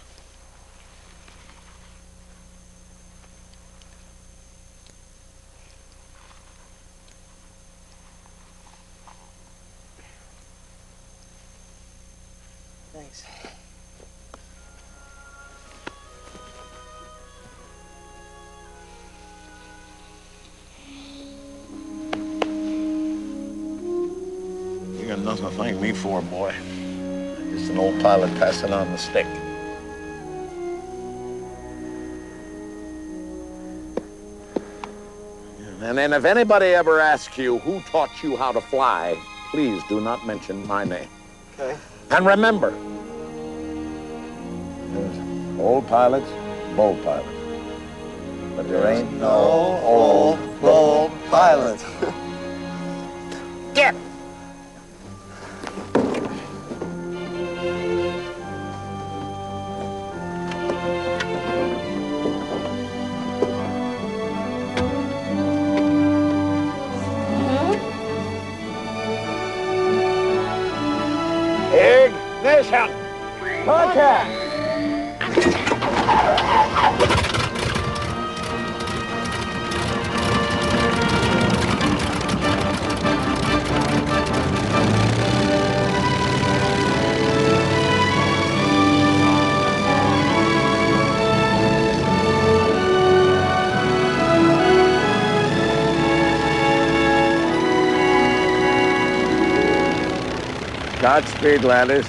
Speaker 4: Thanks.
Speaker 2: You got nothing to thank me for, boy. Just an old pilot passing on the stick. And then if anybody ever asks you who taught you how to fly, please do not mention my name.
Speaker 4: Okay.
Speaker 2: And remember, there's old pilots, bold pilots. But there ain't no old, bold pilot. Get! Ignition! Contact! Godspeed, laddies.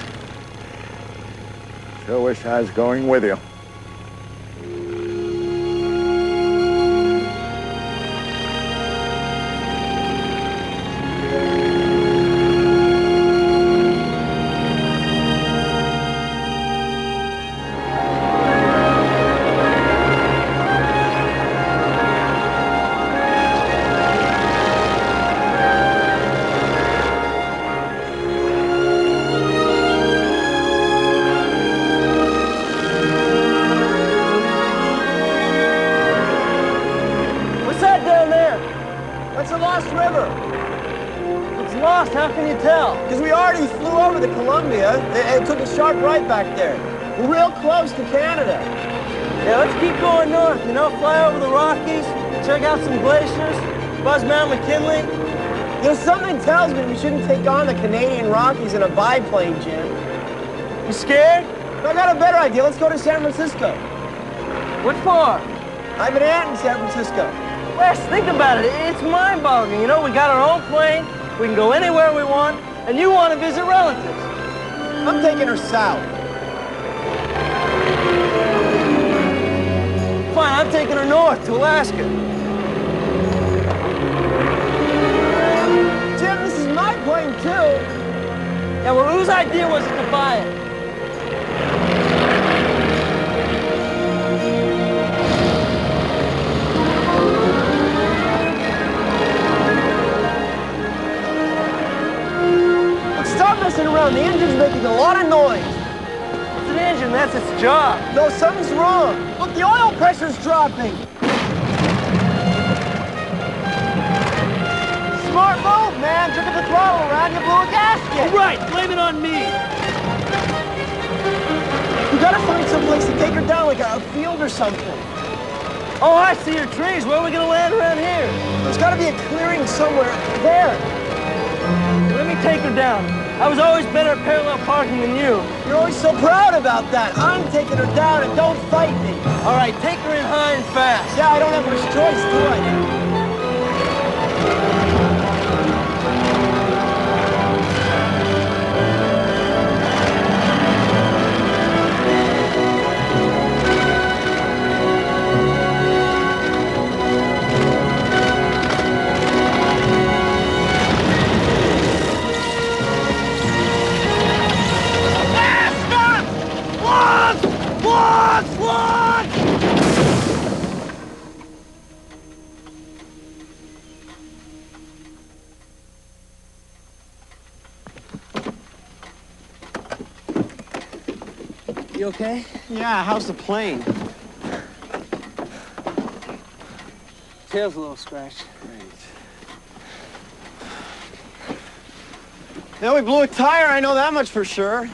Speaker 2: Sure wish I was going with you.
Speaker 7: It's lost. How can you tell? Because we already flew over the Columbia and took a sharp right back there. We're real close to Canada. Yeah, let's keep going north, you know, fly over the Rockies, check out some glaciers, buzz Mount McKinley. You know, something tells me we shouldn't take on the Canadian Rockies in a biplane, Jim. You scared? No, I got a better idea. Let's go to San Francisco. What for? I have an aunt in San Francisco. Wes, think about it. It's mind-boggling. You know, we got our own plane. We can go anywhere we want. And you want to visit relatives. I'm taking her south. Fine, I'm taking her north to Alaska. Jim, this is my plane, too. Yeah, well, whose idea was it to buy it? Stop messing around. The engine's making a lot of noise. It's an engine. That's its job. No, something's wrong. Look, the oil pressure's dropping. Smart move, man. Jerking the throttle around, you blew a gasket. Right. Blame it on me. We gotta find someplace to take her down, like a field or something. Oh, I see your trees. Where are we gonna land around here? There's gotta be a clearing somewhere. There. Let me take her down. I was always better at parallel parking than you. You're always so proud about that. I'm taking her down and don't fight me. All right, take her in high and fast. Yeah, I don't have much choice, do I? You okay? Yeah, how's the plane? Tail's a little scratched. Great. Yeah, we blew a tire, I know that much for sure.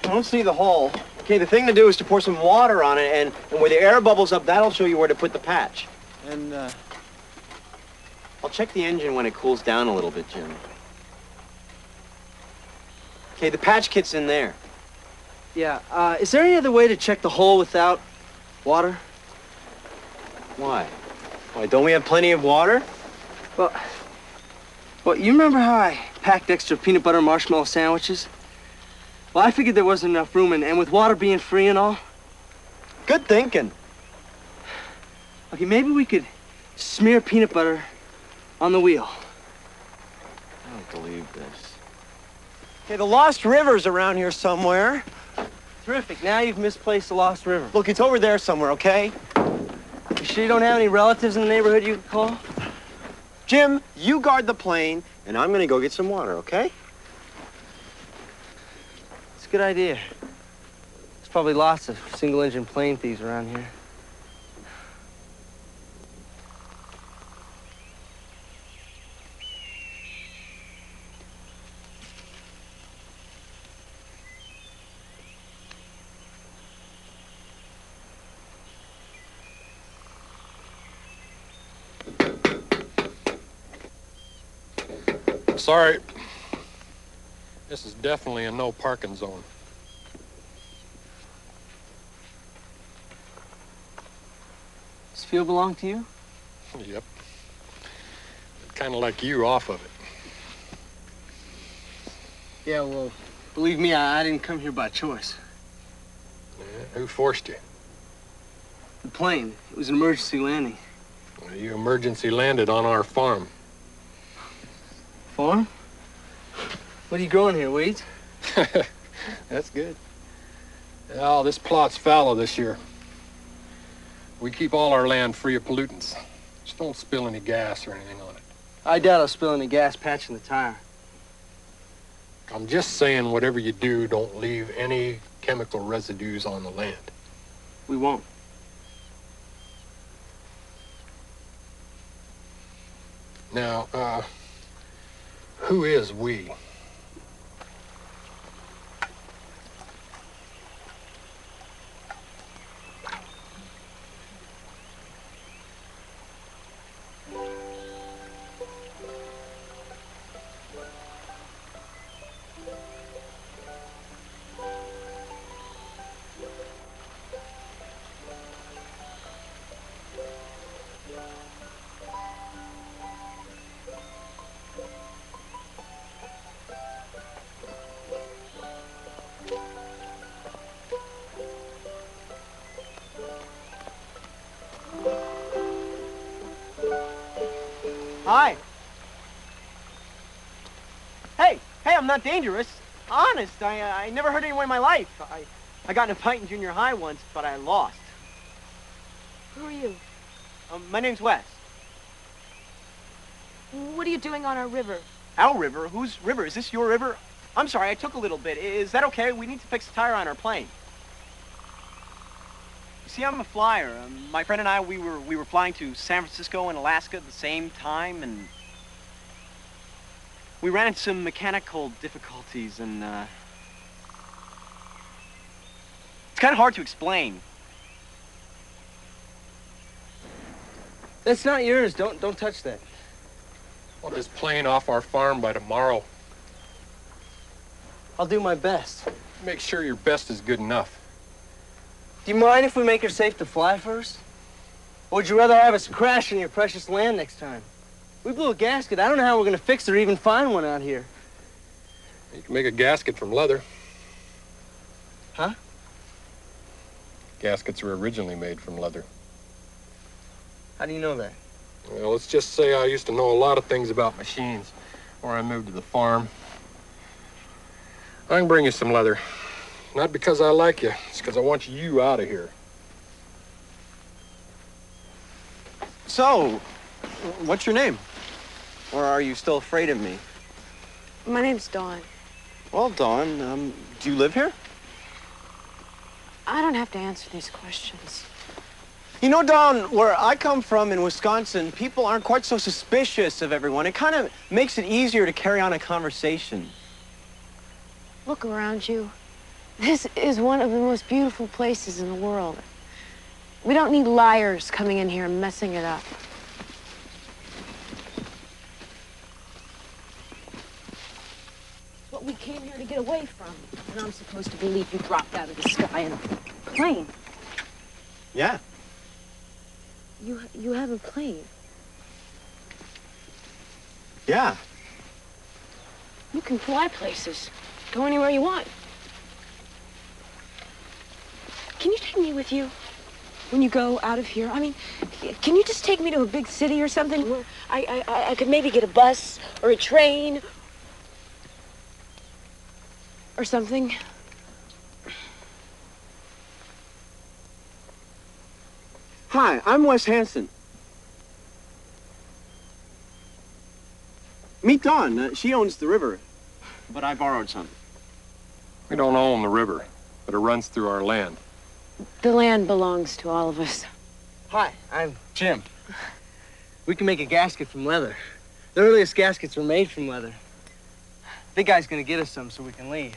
Speaker 7: I don't see the hole. Okay, the thing to do is to pour some water on it, and where the air bubbles up, that'll show you where to put the patch. And, I'll check the engine when it cools down a little bit, Jim. Okay, the patch kit's in there. Yeah, is there any other way to check the hole without water? Why? Why, don't we have plenty of water? Well, you remember how I packed extra peanut butter marshmallow sandwiches? Well, I figured there wasn't enough room, and with water being free and all. Good thinking. Okay, maybe we could smear peanut butter on the wheel. I don't believe this. Okay, the Lost River's around here somewhere. Terrific. Now you've misplaced the Lost River. Look, it's over there somewhere, okay? You sure you don't have any relatives in the neighborhood you could call? Jim, you guard the plane, and I'm gonna go get some water, okay? It's a good idea. There's probably lots of single-engine plane thieves around here.
Speaker 10: Sorry. This is definitely a no parking zone.
Speaker 7: Does the field belong to you?
Speaker 10: Yep. Kind of like you off of it.
Speaker 7: Yeah, well, believe me, I didn't come here by choice.
Speaker 10: Yeah, who forced you?
Speaker 7: The plane. It was an emergency landing.
Speaker 10: Well, you emergency landed on our farm.
Speaker 7: Farm? What are you growing here, weeds?
Speaker 10: That's good. Oh, this plot's fallow this year. We keep all our land free of pollutants. Just don't spill any gas or anything on it.
Speaker 7: I doubt I'll spill any gas patching the tire.
Speaker 10: I'm just saying, whatever you do, don't leave any chemical residues on the land.
Speaker 7: We won't.
Speaker 10: Now, who is we?
Speaker 7: Hi. Hey, I'm not dangerous. Honest, I never hurt anyone in my life. I got in a fight in junior high once, but I lost.
Speaker 12: Who are you?
Speaker 7: My name's Wes.
Speaker 12: What are you doing on our river?
Speaker 7: Our river? Whose river? Is this your river? I'm sorry, I took a little bit. Is that okay? We need to fix a tire on our plane. You see, I'm a flyer. My friend and I, we were flying to San Francisco and Alaska at the same time, and we ran into some mechanical difficulties, and it's kind of hard to explain.
Speaker 4: That's not yours. Don't touch that.
Speaker 10: Want this plane off our farm by tomorrow.
Speaker 4: I'll do my best.
Speaker 10: Make sure your best is good enough.
Speaker 4: Do you mind if we make her safe to fly first? Or would you rather have us crash on your precious land next time? We blew a gasket. I don't know how we're going to fix it or even find one out here.
Speaker 10: You can make a gasket from leather.
Speaker 4: Huh?
Speaker 10: Gaskets were originally made from leather.
Speaker 4: How do you know that?
Speaker 10: Well, let's just say I used to know a lot of things about machines before I moved to the farm. I can bring you some leather. Not because I like you, it's because I want you out of here.
Speaker 7: So, what's your name? Or are you still afraid of me?
Speaker 12: My name's Dawn.
Speaker 7: Well, Dawn, do you live here?
Speaker 12: I don't have to answer these questions.
Speaker 7: You know, Dawn, where I come from in Wisconsin, people aren't quite so suspicious of everyone. It kind of makes it easier to carry on a conversation.
Speaker 12: Look around you. This is one of the most beautiful places in the world. We don't need liars coming in here and messing it up. It's what we came here to get away from. And I'm supposed to believe you dropped out of the sky in a plane.
Speaker 7: Yeah.
Speaker 12: You have a plane.
Speaker 7: Yeah.
Speaker 12: You can fly places. Go anywhere you want. Can you take me with you when you go out of here? I mean, can you just take me to a big city or something where I could maybe get a bus or a train or something?
Speaker 7: Hi, I'm Wes Hanson. Meet Dawn. She owns the river, but I borrowed some.
Speaker 10: We don't own the river, but it runs through our land.
Speaker 12: The land belongs to all of us.
Speaker 4: Hi, I'm Jim. We can make a gasket from leather. The earliest gaskets were made from leather. Big guy's gonna get us some so we can leave.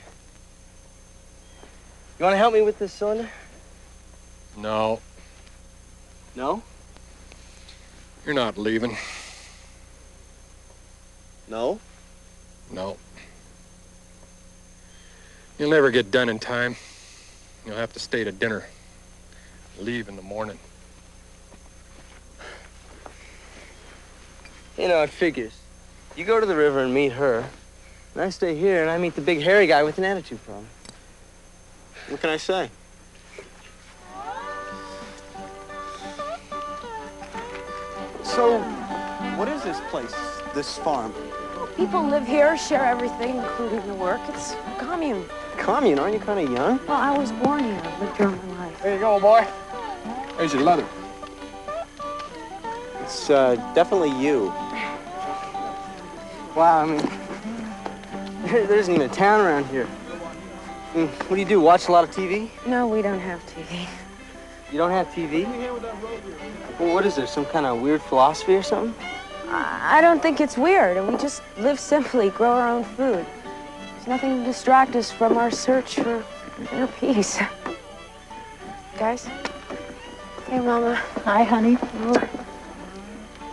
Speaker 4: You wanna help me with this cylinder?
Speaker 10: No.
Speaker 4: No?
Speaker 10: You're not leaving.
Speaker 4: No?
Speaker 10: No. You'll never get done in time. You'll have to stay to dinner. Leave in the morning.
Speaker 4: You know, it figures. You go to the river and meet her, and I stay here and I meet the big hairy guy with an attitude problem.
Speaker 7: What can I say? So, what is this place, this farm?
Speaker 12: People live here, share everything, including the work. It's a commune.
Speaker 7: Commune? Aren't you kind of young?
Speaker 12: Well, I was born here. I've lived here all my life.
Speaker 10: There you go, boy. There's your leather.
Speaker 7: It's definitely you.
Speaker 4: Wow, I mean, there isn't even a town around here. I mean, what do? Watch a lot of TV?
Speaker 12: No, we don't have TV.
Speaker 4: You don't have TV? Well, what is there, some kind of weird philosophy or something?
Speaker 12: I don't think it's weird. We just live simply, grow our own food. There's nothing to distract us from our search for inner peace. Guys? Hey, Mama.
Speaker 13: Hi, honey.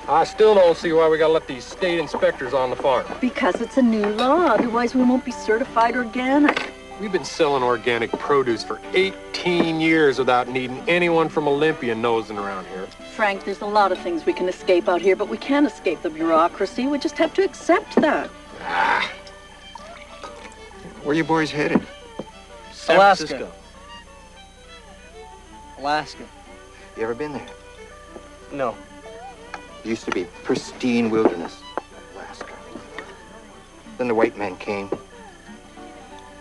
Speaker 10: I still don't see why we gotta let these state inspectors on the farm.
Speaker 13: Because it's a new law. Otherwise, we won't be certified organic.
Speaker 10: We've been selling organic produce for 18 years without needing anyone from Olympia nosing around here.
Speaker 13: Frank, there's a lot of things we can escape out here, but we can't escape the bureaucracy. We just have to accept that.
Speaker 14: Where you boys headed?
Speaker 4: Alaska. Alaska.
Speaker 14: You ever been there?
Speaker 4: No.
Speaker 14: It used to be pristine wilderness, Alaska. Then the white man came,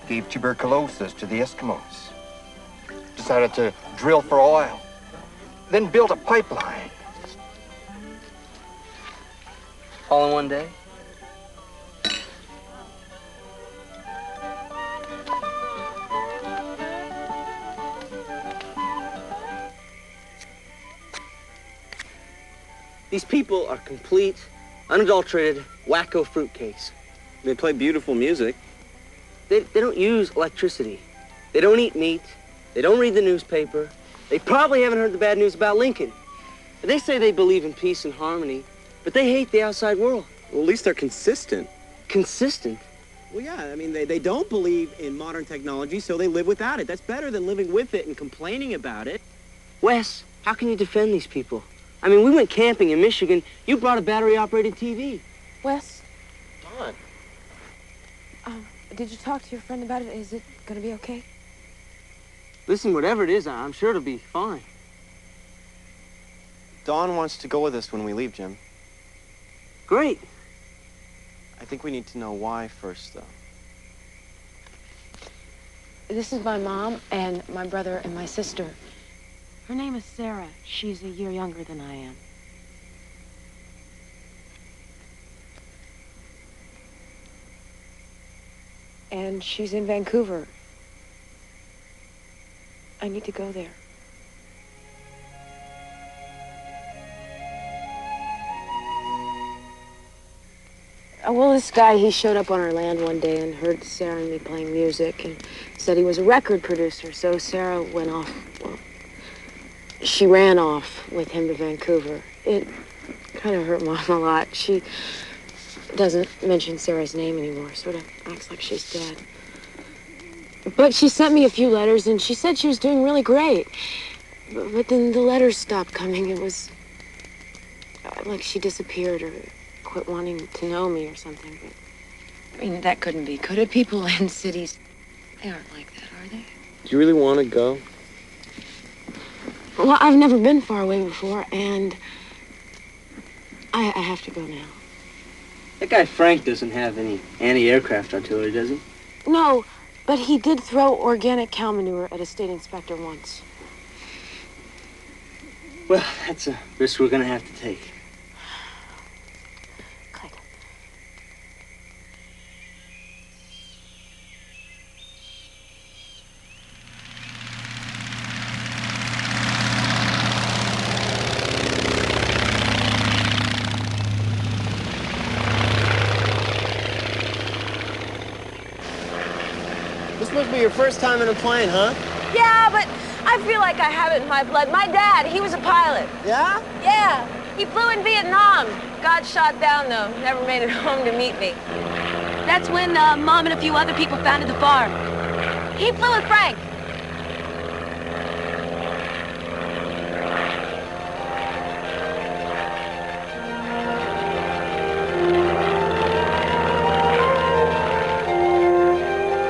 Speaker 14: gave tuberculosis to the Eskimos, decided to drill for oil, then built a pipeline.
Speaker 4: All in one day? These people are complete, unadulterated, wacko fruitcakes. They play beautiful music. They don't use electricity. They don't eat meat. They don't read the newspaper. They probably haven't heard the bad news about Lincoln. They say they believe in peace and harmony, but they hate the outside world.
Speaker 7: Well, at least they're consistent.
Speaker 4: Consistent?
Speaker 7: Well, yeah, I mean, they don't believe in modern technology, so they live without it. That's better than living with it and complaining about it.
Speaker 4: Wes, how can you defend these people? I mean, we went camping in Michigan. You brought a battery-operated TV.
Speaker 12: Wes?
Speaker 4: Dawn.
Speaker 12: Did you talk to your friend about it? Is it gonna be okay?
Speaker 4: Listen, whatever it is, I'm sure it'll be fine.
Speaker 7: Dawn wants to go with us when we leave, Jim.
Speaker 4: Great.
Speaker 7: I think we need to know why first, though.
Speaker 12: This is my mom and my brother and my sister. Her name is Sarah. She's a year younger than I am. And she's in Vancouver. I need to go there. Well, this guy, he showed up on our land one day and heard Sarah and me playing music and said he was a record producer. So Sarah went off, well, she ran off with him to Vancouver. It kind of hurt Mom a lot. She doesn't mention Sarah's name anymore, sort of acts like she's dead. But she sent me a few letters and she said she was doing really great. But then the letters stopped coming. It was like she disappeared or quit wanting to know me or something. But I mean, that couldn't be, could it? People in cities, they aren't like that, are they?
Speaker 4: Do you really want to go?
Speaker 12: Well, I've never been far away before, and I have to go now.
Speaker 4: That guy Frank doesn't have any anti-aircraft artillery, does he?
Speaker 12: No, but he did throw organic cow manure at a state inspector once.
Speaker 4: Well, that's a risk we're going to have to take.
Speaker 7: This must be your first time in a plane, huh?
Speaker 12: Yeah, but I feel like I have it in my blood. My dad, he was a pilot.
Speaker 7: Yeah?
Speaker 12: Yeah. He flew in Vietnam. Got shot down, though. Never made it home to meet me. That's when Mom and a few other people founded the farm. He flew with Frank.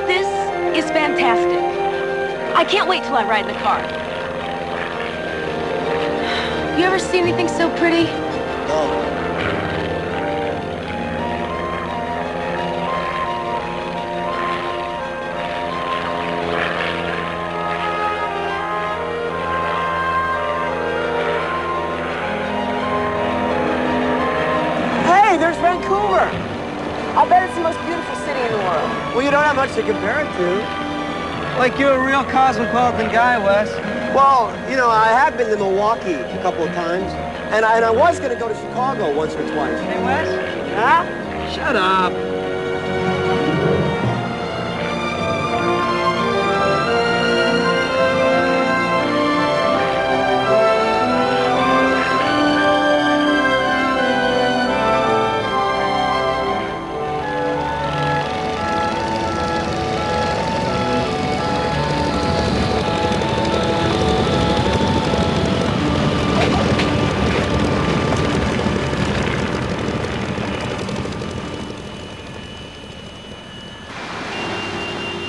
Speaker 12: This is fantastic. I can't wait till I ride in the car. You ever see anything so pretty?
Speaker 7: No. Hey, there's Vancouver.
Speaker 12: I'll bet it's the most beautiful city in the world.
Speaker 7: Well, you don't have much to compare it to.
Speaker 4: Like you're a real cosmopolitan guy, Wes.
Speaker 7: Well, you know, I have been to Milwaukee a couple of times. And I was gonna go to Chicago once or twice.
Speaker 4: Hey, Wes?
Speaker 7: Huh? Shut up.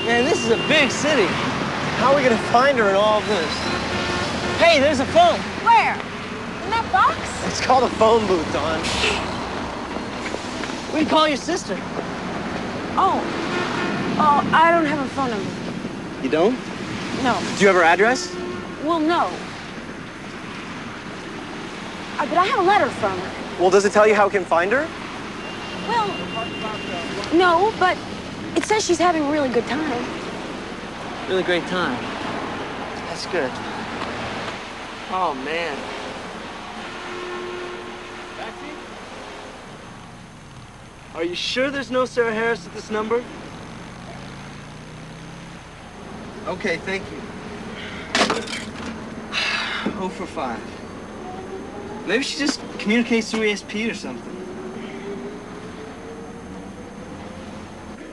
Speaker 7: Man, this is a big city. How are we gonna find her in all of this? Hey, there's a phone.
Speaker 12: Where? In that box?
Speaker 7: It's called a phone booth, Dawn. We can call your sister.
Speaker 12: Oh, I don't have a phone number.
Speaker 7: You don't?
Speaker 12: No.
Speaker 7: Do you have her address?
Speaker 12: Well, no. But I have a letter from her.
Speaker 7: Well, does it tell you how we can find her?
Speaker 12: Well, no, but it says she's having a really good time.
Speaker 4: Really great time. That's good. Oh, man. Are you sure there's no Sarah Harris at this number? Okay, thank you. 0 for 5. Maybe she just communicates through ESP or something.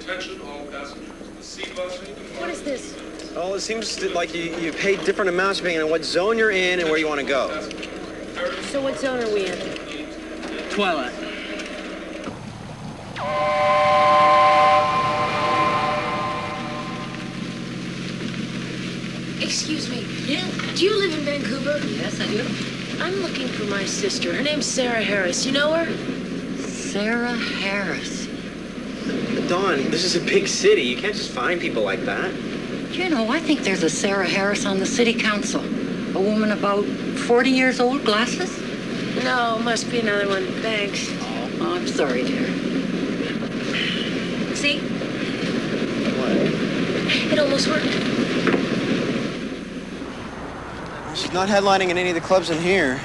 Speaker 15: Attention all passengers. The C bus.
Speaker 12: What is this?
Speaker 7: Oh, it seems like you pay different amounts depending on what zone you're in and where you want to go.
Speaker 12: So what zone are we in?
Speaker 4: Twilight.
Speaker 12: Excuse me. Yeah? Do you live in Vancouver?
Speaker 16: Yes, I do.
Speaker 12: I'm looking for my sister. Her name's Sarah Harris. You know her?
Speaker 16: Sarah Harris.
Speaker 7: Dawn, this is a big city. You can't just find people like that.
Speaker 16: You know, I think there's a Sarah Harris on the city council. A woman about 40 years old, glasses?
Speaker 12: No, must be another one. Thanks.
Speaker 16: Oh, I'm sorry, dear.
Speaker 12: See? What? It almost worked.
Speaker 7: She's not headlining in any of the clubs in here.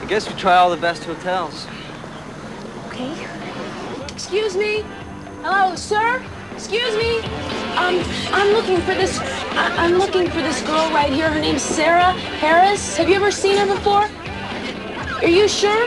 Speaker 4: I guess we try all the best hotels.
Speaker 12: Okay. Excuse me. Hello, sir? Excuse me. I'm looking for this. I'm looking for this girl right here. Her name's Sarah Harris. Have you ever seen her before? Are you sure?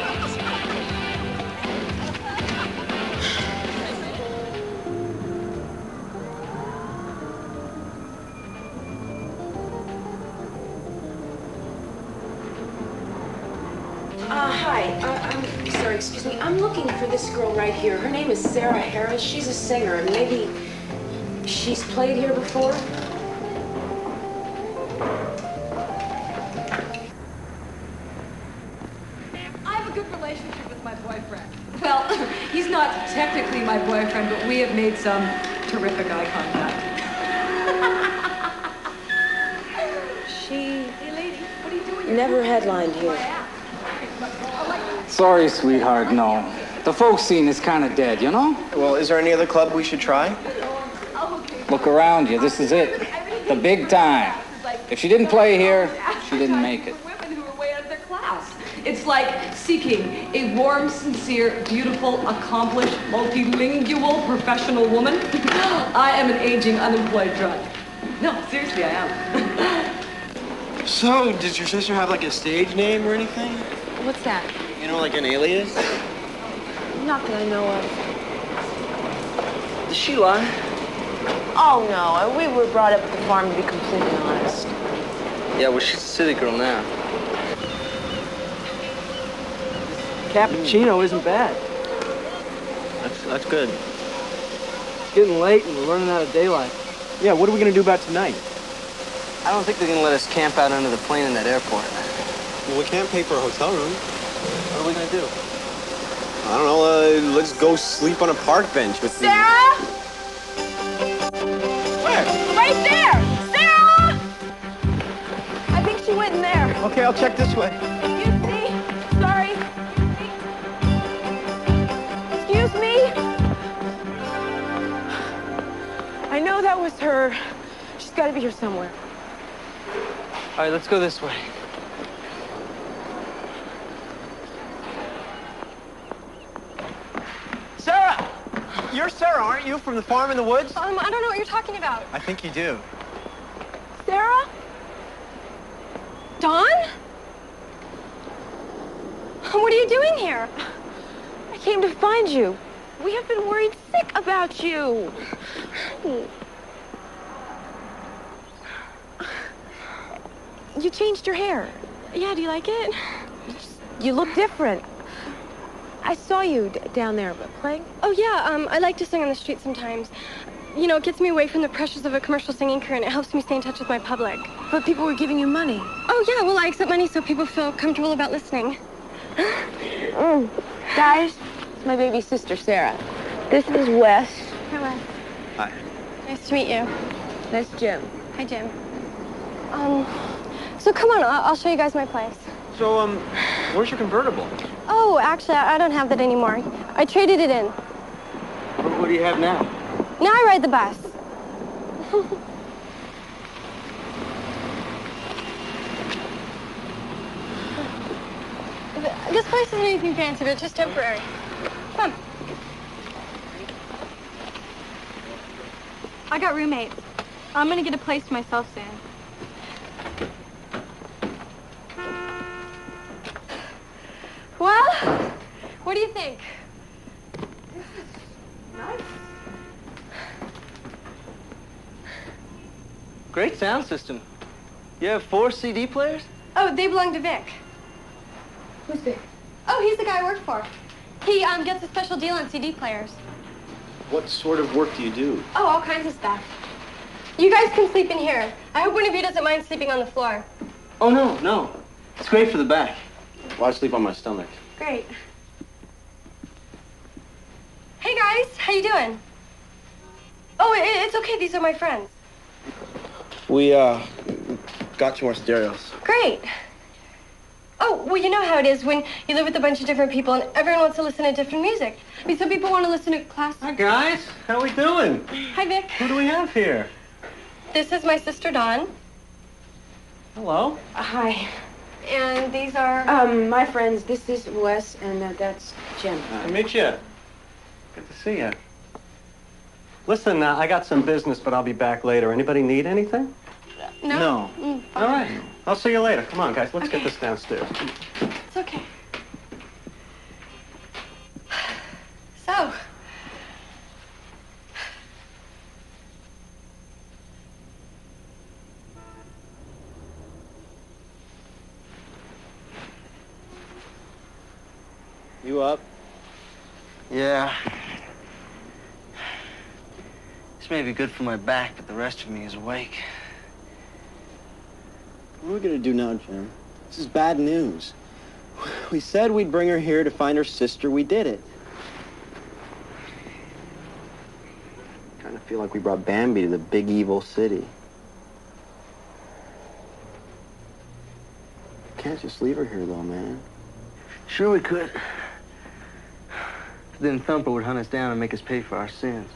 Speaker 12: Hi. I'm sorry, excuse me. I'm looking for this girl right here. Her name is Sarah Harris. She's a singer, and maybe she's played here before.
Speaker 17: I have a good relationship with my boyfriend. Well, he's not technically my boyfriend, but we have made some terrific eye contact.
Speaker 12: She never headlined here.
Speaker 18: Sorry, sweetheart, no. The folk scene is kind of dead, you know?
Speaker 7: Well, is there any other club we should try?
Speaker 18: Look around you. This is it. The big time. If she didn't play here, she didn't make it.
Speaker 17: Women who are way out of their class. It's like seeking a warm, sincere, beautiful, accomplished, multilingual, professional woman. I am an aging, unemployed drunk. No, seriously, I am.
Speaker 7: So, did your sister have like a stage name or anything?
Speaker 12: What's that?
Speaker 7: You know, like an alias?
Speaker 12: Not that I know of.
Speaker 4: Does she lie?
Speaker 12: Oh, no. We were brought up at the farm to be completely honest.
Speaker 4: Yeah, well, she's a city girl now. Cappuccino isn't bad.
Speaker 7: That's good.
Speaker 4: It's getting late and we're running out of daylight.
Speaker 7: Yeah, what are we gonna do about tonight?
Speaker 4: I don't think they're gonna let us camp out under the plane in that airport.
Speaker 7: Well, we can't pay for a hotel room.
Speaker 4: What are we gonna do?
Speaker 7: I don't know, let's go sleep on a park bench with
Speaker 12: Sarah?
Speaker 7: Where?
Speaker 12: Right there! Sarah! I think she went in there.
Speaker 7: Okay, I'll check this way.
Speaker 12: Excuse me. Sorry. Excuse me. I know that was her. She's got to be here somewhere.
Speaker 4: All right, let's go this way.
Speaker 7: You're Sarah, aren't you, from the farm in the woods?
Speaker 19: I don't know what you're talking about.
Speaker 7: I think you do.
Speaker 19: Sarah? Dawn? What are you doing here?
Speaker 12: I came to find you. We have been worried sick about you. You changed your hair.
Speaker 19: Yeah, do you like it?
Speaker 12: You look different. I saw you down there playing.
Speaker 19: Oh, yeah, I like to sing on the street sometimes. You know, it gets me away from the pressures of a commercial singing career, and it helps me stay in touch with my public.
Speaker 12: But people were giving you money.
Speaker 19: Oh, yeah, well, I accept money so people feel comfortable about listening.
Speaker 12: Guys, it's my baby sister, Sarah. This is Wes.
Speaker 19: Hi, Wes.
Speaker 7: Hi.
Speaker 19: Nice to meet you.
Speaker 12: That's Jim.
Speaker 19: Hi, Jim. So come on, I'll show you guys my place.
Speaker 7: So, where's your convertible?
Speaker 19: Oh, actually, I don't have that anymore. I traded it in.
Speaker 4: What do you have now?
Speaker 19: Now I ride the bus. This place isn't anything fancy, but it's just temporary. Come on. I got roommates. I'm gonna get a place to myself soon. Well, what do you think?
Speaker 12: This is nice.
Speaker 4: Great sound system. You have 4 CD players?
Speaker 19: Oh, they belong to Vic.
Speaker 12: Who's Vic?
Speaker 19: Oh, he's the guy I work for. He gets a special deal on CD players.
Speaker 7: What sort of work do you do?
Speaker 19: Oh, all kinds of stuff. You guys can sleep in here. I hope one of you doesn't mind sleeping on the floor.
Speaker 4: Oh, no. It's great for the back. Why sleep on my stomach?
Speaker 19: Great. Hey, guys. How you doing? Oh, it's okay. These are my friends.
Speaker 4: We, got you more stereos.
Speaker 19: Great. Oh, well, you know how it is when you live with a bunch of different people and everyone wants to listen to different music. I mean, some people want to listen to classical.
Speaker 7: Hi, guys. How we doing?
Speaker 19: Hi, Vic.
Speaker 7: Who do we have here?
Speaker 19: This is my sister, Dawn.
Speaker 7: Hello.
Speaker 19: Hi. And these are...
Speaker 12: my friends. This is Wes, and that's Jim.
Speaker 7: Nice to meet you. Good to see you. Listen, I got some business, but I'll be back later. Anybody need anything?
Speaker 19: No.
Speaker 7: All right. I'll see you later. Come on, guys. Let's get this downstairs.
Speaker 19: It's okay. So...
Speaker 4: You up? Yeah. This may be good for my back, but the rest of me is awake.
Speaker 7: What are we gonna do now, Jim? This is bad news. We said we'd bring her here to find her sister. We did it. I kind of feel like we brought Bambi to the big evil city. Can't just leave her here, though, man.
Speaker 4: Sure we could. Then Thumper would hunt us down and make us pay for our sins.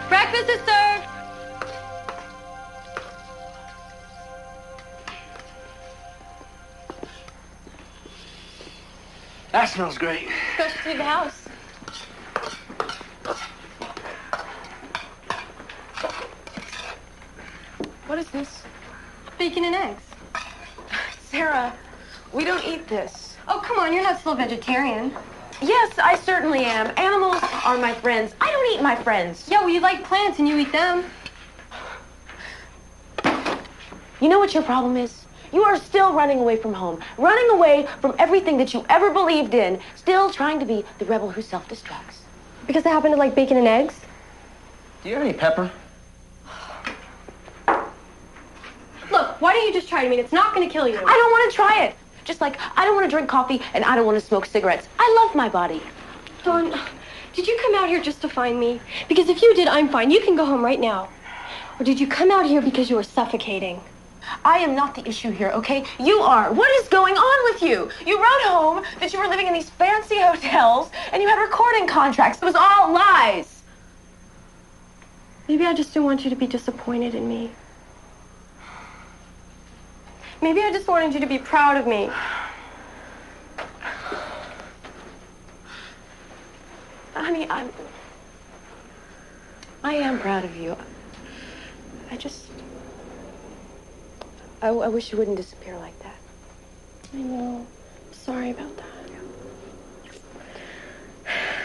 Speaker 19: Breakfast is served.
Speaker 4: That smells great.
Speaker 19: Specialty of the house.
Speaker 12: What is this?
Speaker 19: Bacon and eggs.
Speaker 12: Sarah, we don't eat this.
Speaker 19: Oh, come on, you're not still vegetarian.
Speaker 12: Yes, I certainly am. Animals are my friends. I don't eat my friends.
Speaker 19: Yeah, well, you like plants and you eat them.
Speaker 12: You know what your problem is? You are still running away from home, running away from everything that you ever believed in, still trying to be the rebel who self-destructs.
Speaker 19: Because I happen to like bacon and eggs?
Speaker 4: Do you have any pepper?
Speaker 19: Look, why don't you just try it? I mean, it's not going to kill you.
Speaker 12: I don't want to try it. Just like I don't want to drink coffee and I don't want to smoke cigarettes. I love my body.
Speaker 19: Dawn, did you come out here just to find me? Because if you did, I'm fine. You can go home right now. Or did you come out here because you were suffocating?
Speaker 12: I am not the issue here, okay? You are. What is going on with you? You wrote home that you were living in these fancy hotels and you had recording contracts. It was all lies.
Speaker 19: Maybe I just didn't want you to be disappointed in me. Maybe I just wanted you to be proud of me.
Speaker 12: Honey, I am proud of you. I wish you wouldn't disappear like that.
Speaker 19: I know. Sorry about that.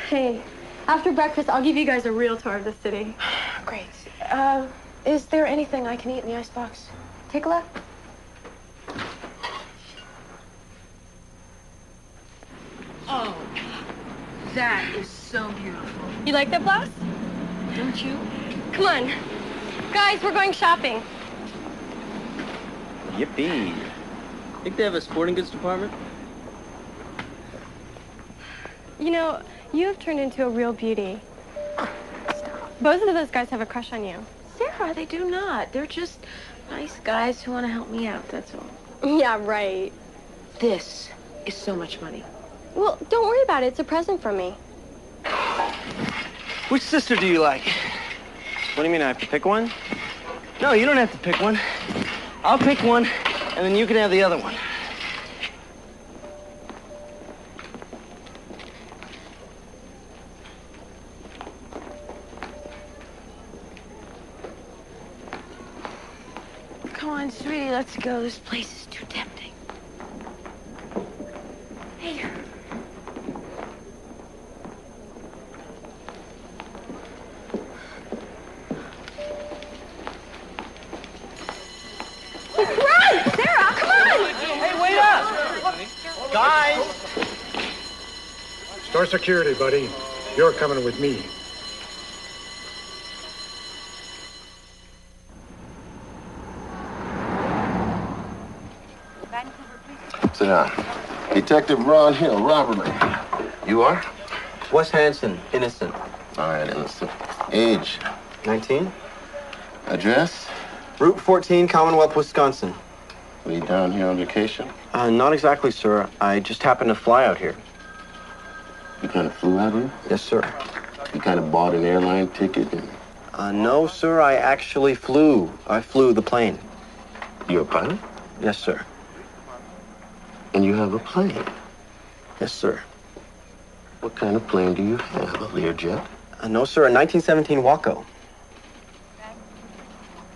Speaker 19: Hey, after breakfast, I'll give you guys a real tour of the city.
Speaker 12: Great. Is there anything I can eat in the icebox?
Speaker 19: Take a look.
Speaker 17: Oh, that is so beautiful.
Speaker 19: You like that blouse?
Speaker 17: Don't you?
Speaker 19: Come on. Guys, we're going shopping.
Speaker 4: Yippee. Think they have a sporting goods department?
Speaker 19: You know, you have turned into a real beauty. Both of those guys have a crush on you.
Speaker 12: Sarah, they do not. They're just nice guys who want to help me out, that's all.
Speaker 19: Yeah, right.
Speaker 12: This is so much money.
Speaker 19: Well, don't worry about it. It's a present from me.
Speaker 4: Which sister do you like?
Speaker 7: What do you mean, I have to pick one?
Speaker 4: No, you don't have to pick one. I'll pick one, and then you can have the other one.
Speaker 12: Come on, sweetie, let's go. This place is too tempting. Hey.
Speaker 19: Run! Sarah, come on!
Speaker 4: Hey, wait up! Guys!
Speaker 20: Store security, buddy. You're coming with me.
Speaker 21: Sit down. Detective Ron Hill, robbery. You are?
Speaker 4: Wes Hansen, innocent.
Speaker 21: All right, innocent. Age?
Speaker 4: 19.
Speaker 21: Address?
Speaker 4: Route 14, Commonwealth, Wisconsin.
Speaker 21: Were you down here on vacation?
Speaker 4: Not exactly, sir. I just happened to fly out here.
Speaker 21: You kind of flew out here?
Speaker 4: Yes, sir.
Speaker 21: You kind of bought an airline ticket?
Speaker 4: No, sir. I actually flew. I flew the plane.
Speaker 21: You're a pilot?
Speaker 4: Yes, sir.
Speaker 21: And you have a plane?
Speaker 4: Yes, sir.
Speaker 21: What kind of plane do you have? A Learjet?
Speaker 4: No, sir. A 1917 Waco.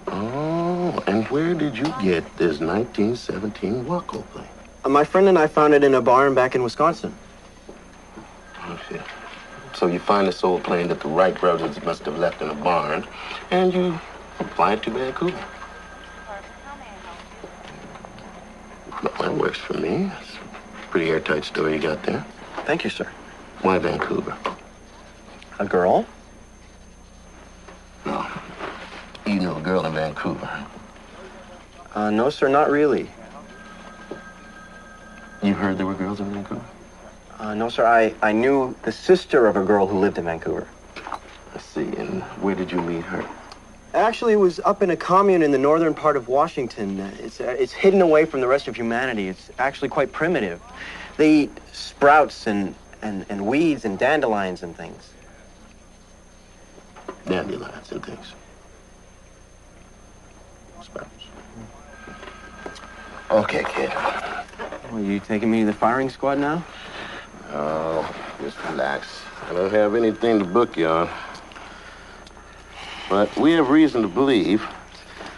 Speaker 21: Oh, and where did you get this 1917 Waco plane?
Speaker 4: My friend and I found it in a barn back in Wisconsin.
Speaker 21: Okay. So you find this old plane that the Wright brothers must have left in a barn, and you fly it to Vancouver. Well, that works for me. It's a pretty airtight story you got there.
Speaker 4: Thank you, sir.
Speaker 21: Why Vancouver?
Speaker 4: A girl?
Speaker 21: No. You know a girl in Vancouver?
Speaker 4: No, sir, not really.
Speaker 21: You heard there were girls in Vancouver?
Speaker 4: No, sir, I knew the sister of a girl who lived in Vancouver.
Speaker 21: I see. And where did you meet her?
Speaker 4: Actually, it was up in a commune in the northern part of Washington. It's hidden away from the rest of humanity. It's actually quite primitive. They eat sprouts and weeds and dandelions and things.
Speaker 21: Dandelions and things. Sprouts. Okay, kid.
Speaker 4: Well, you taking me to the firing squad now?
Speaker 21: Oh, just relax. I don't have anything to book you on. But we have reason to believe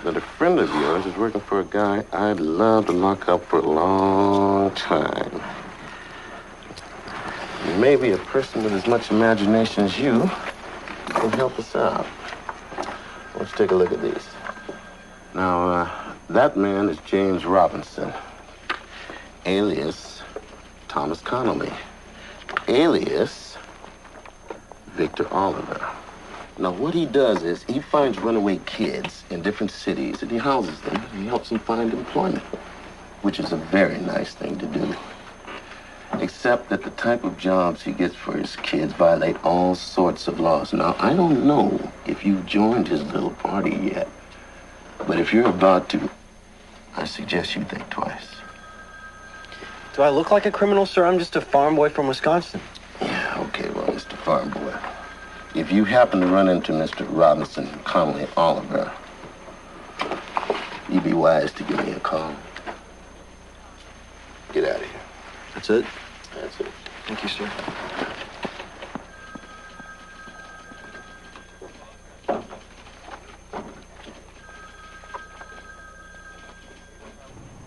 Speaker 21: that a friend of yours is working for a guy I'd love to lock up for a long time. maybe a person with as much imagination as you can help us out. Let's take a look at these. Now, that man is James Robinson, alias Thomas Connolly, alias Victor Oliver. Now, what he does is he finds runaway kids in different cities and he houses them. He helps them find employment, which is a very nice thing to do. Except that the type of jobs he gets for his kids violate all sorts of laws. Now, I don't know if you've joined his little party yet, but if you're about to, I suggest you think twice.
Speaker 4: Do I look like a criminal, sir? I'm just a farm boy from Wisconsin.
Speaker 21: Yeah, okay, well, Mr. Farm Boy, if you happen to run into Mr. Robinson Connolly Oliver, you'd be wise to give me a call. Get out of here.
Speaker 4: That's it?
Speaker 21: That's it.
Speaker 4: Thank you, sir.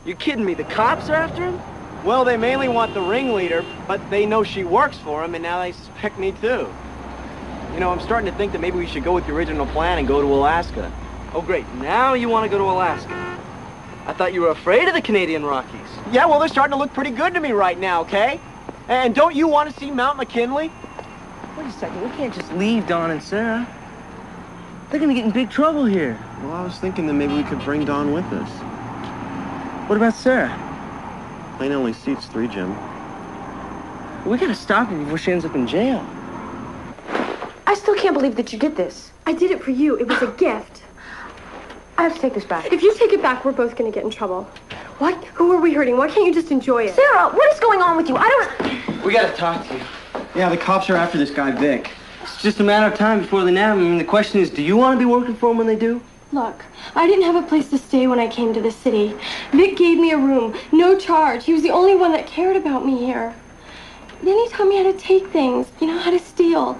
Speaker 7: You kidding me? The cops are after him? Well, they mainly want the ringleader, but they know she works for him, and now they suspect me too. You know, I'm starting to think that maybe we should go with the original plan and go to Alaska. Oh, great. Now you want to go to Alaska. I thought you were afraid of the Canadian Rockies. Yeah, well, they're starting to look pretty good to me right now, okay? And don't you want to see Mount McKinley? Wait a second. We can't just leave Don and Sarah. They're going to get in big trouble here. Well, I was thinking that maybe we could bring Don with us. What about Sarah? Plane only seats 3, Jim. We gotta stop her before she ends up in jail.
Speaker 12: I still can't believe that you did this.
Speaker 19: I did it for you. It was a gift.
Speaker 12: I have to take this back.
Speaker 19: If you take it back, we're both gonna get in trouble. What? Who are we hurting? Why can't you just enjoy it?
Speaker 12: Sarah, what is going on with you? I don't...
Speaker 4: We gotta talk to you. Yeah, the cops are after this guy, Vic. It's just a matter of time before they nab him. I mean, the question is, do you want to be working for him when they do?
Speaker 19: Look, I didn't have a place to stay when I came to the city. Vic gave me a room, no charge. He was the only one that cared about me here. Then he taught me how to take things, you know, how to steal.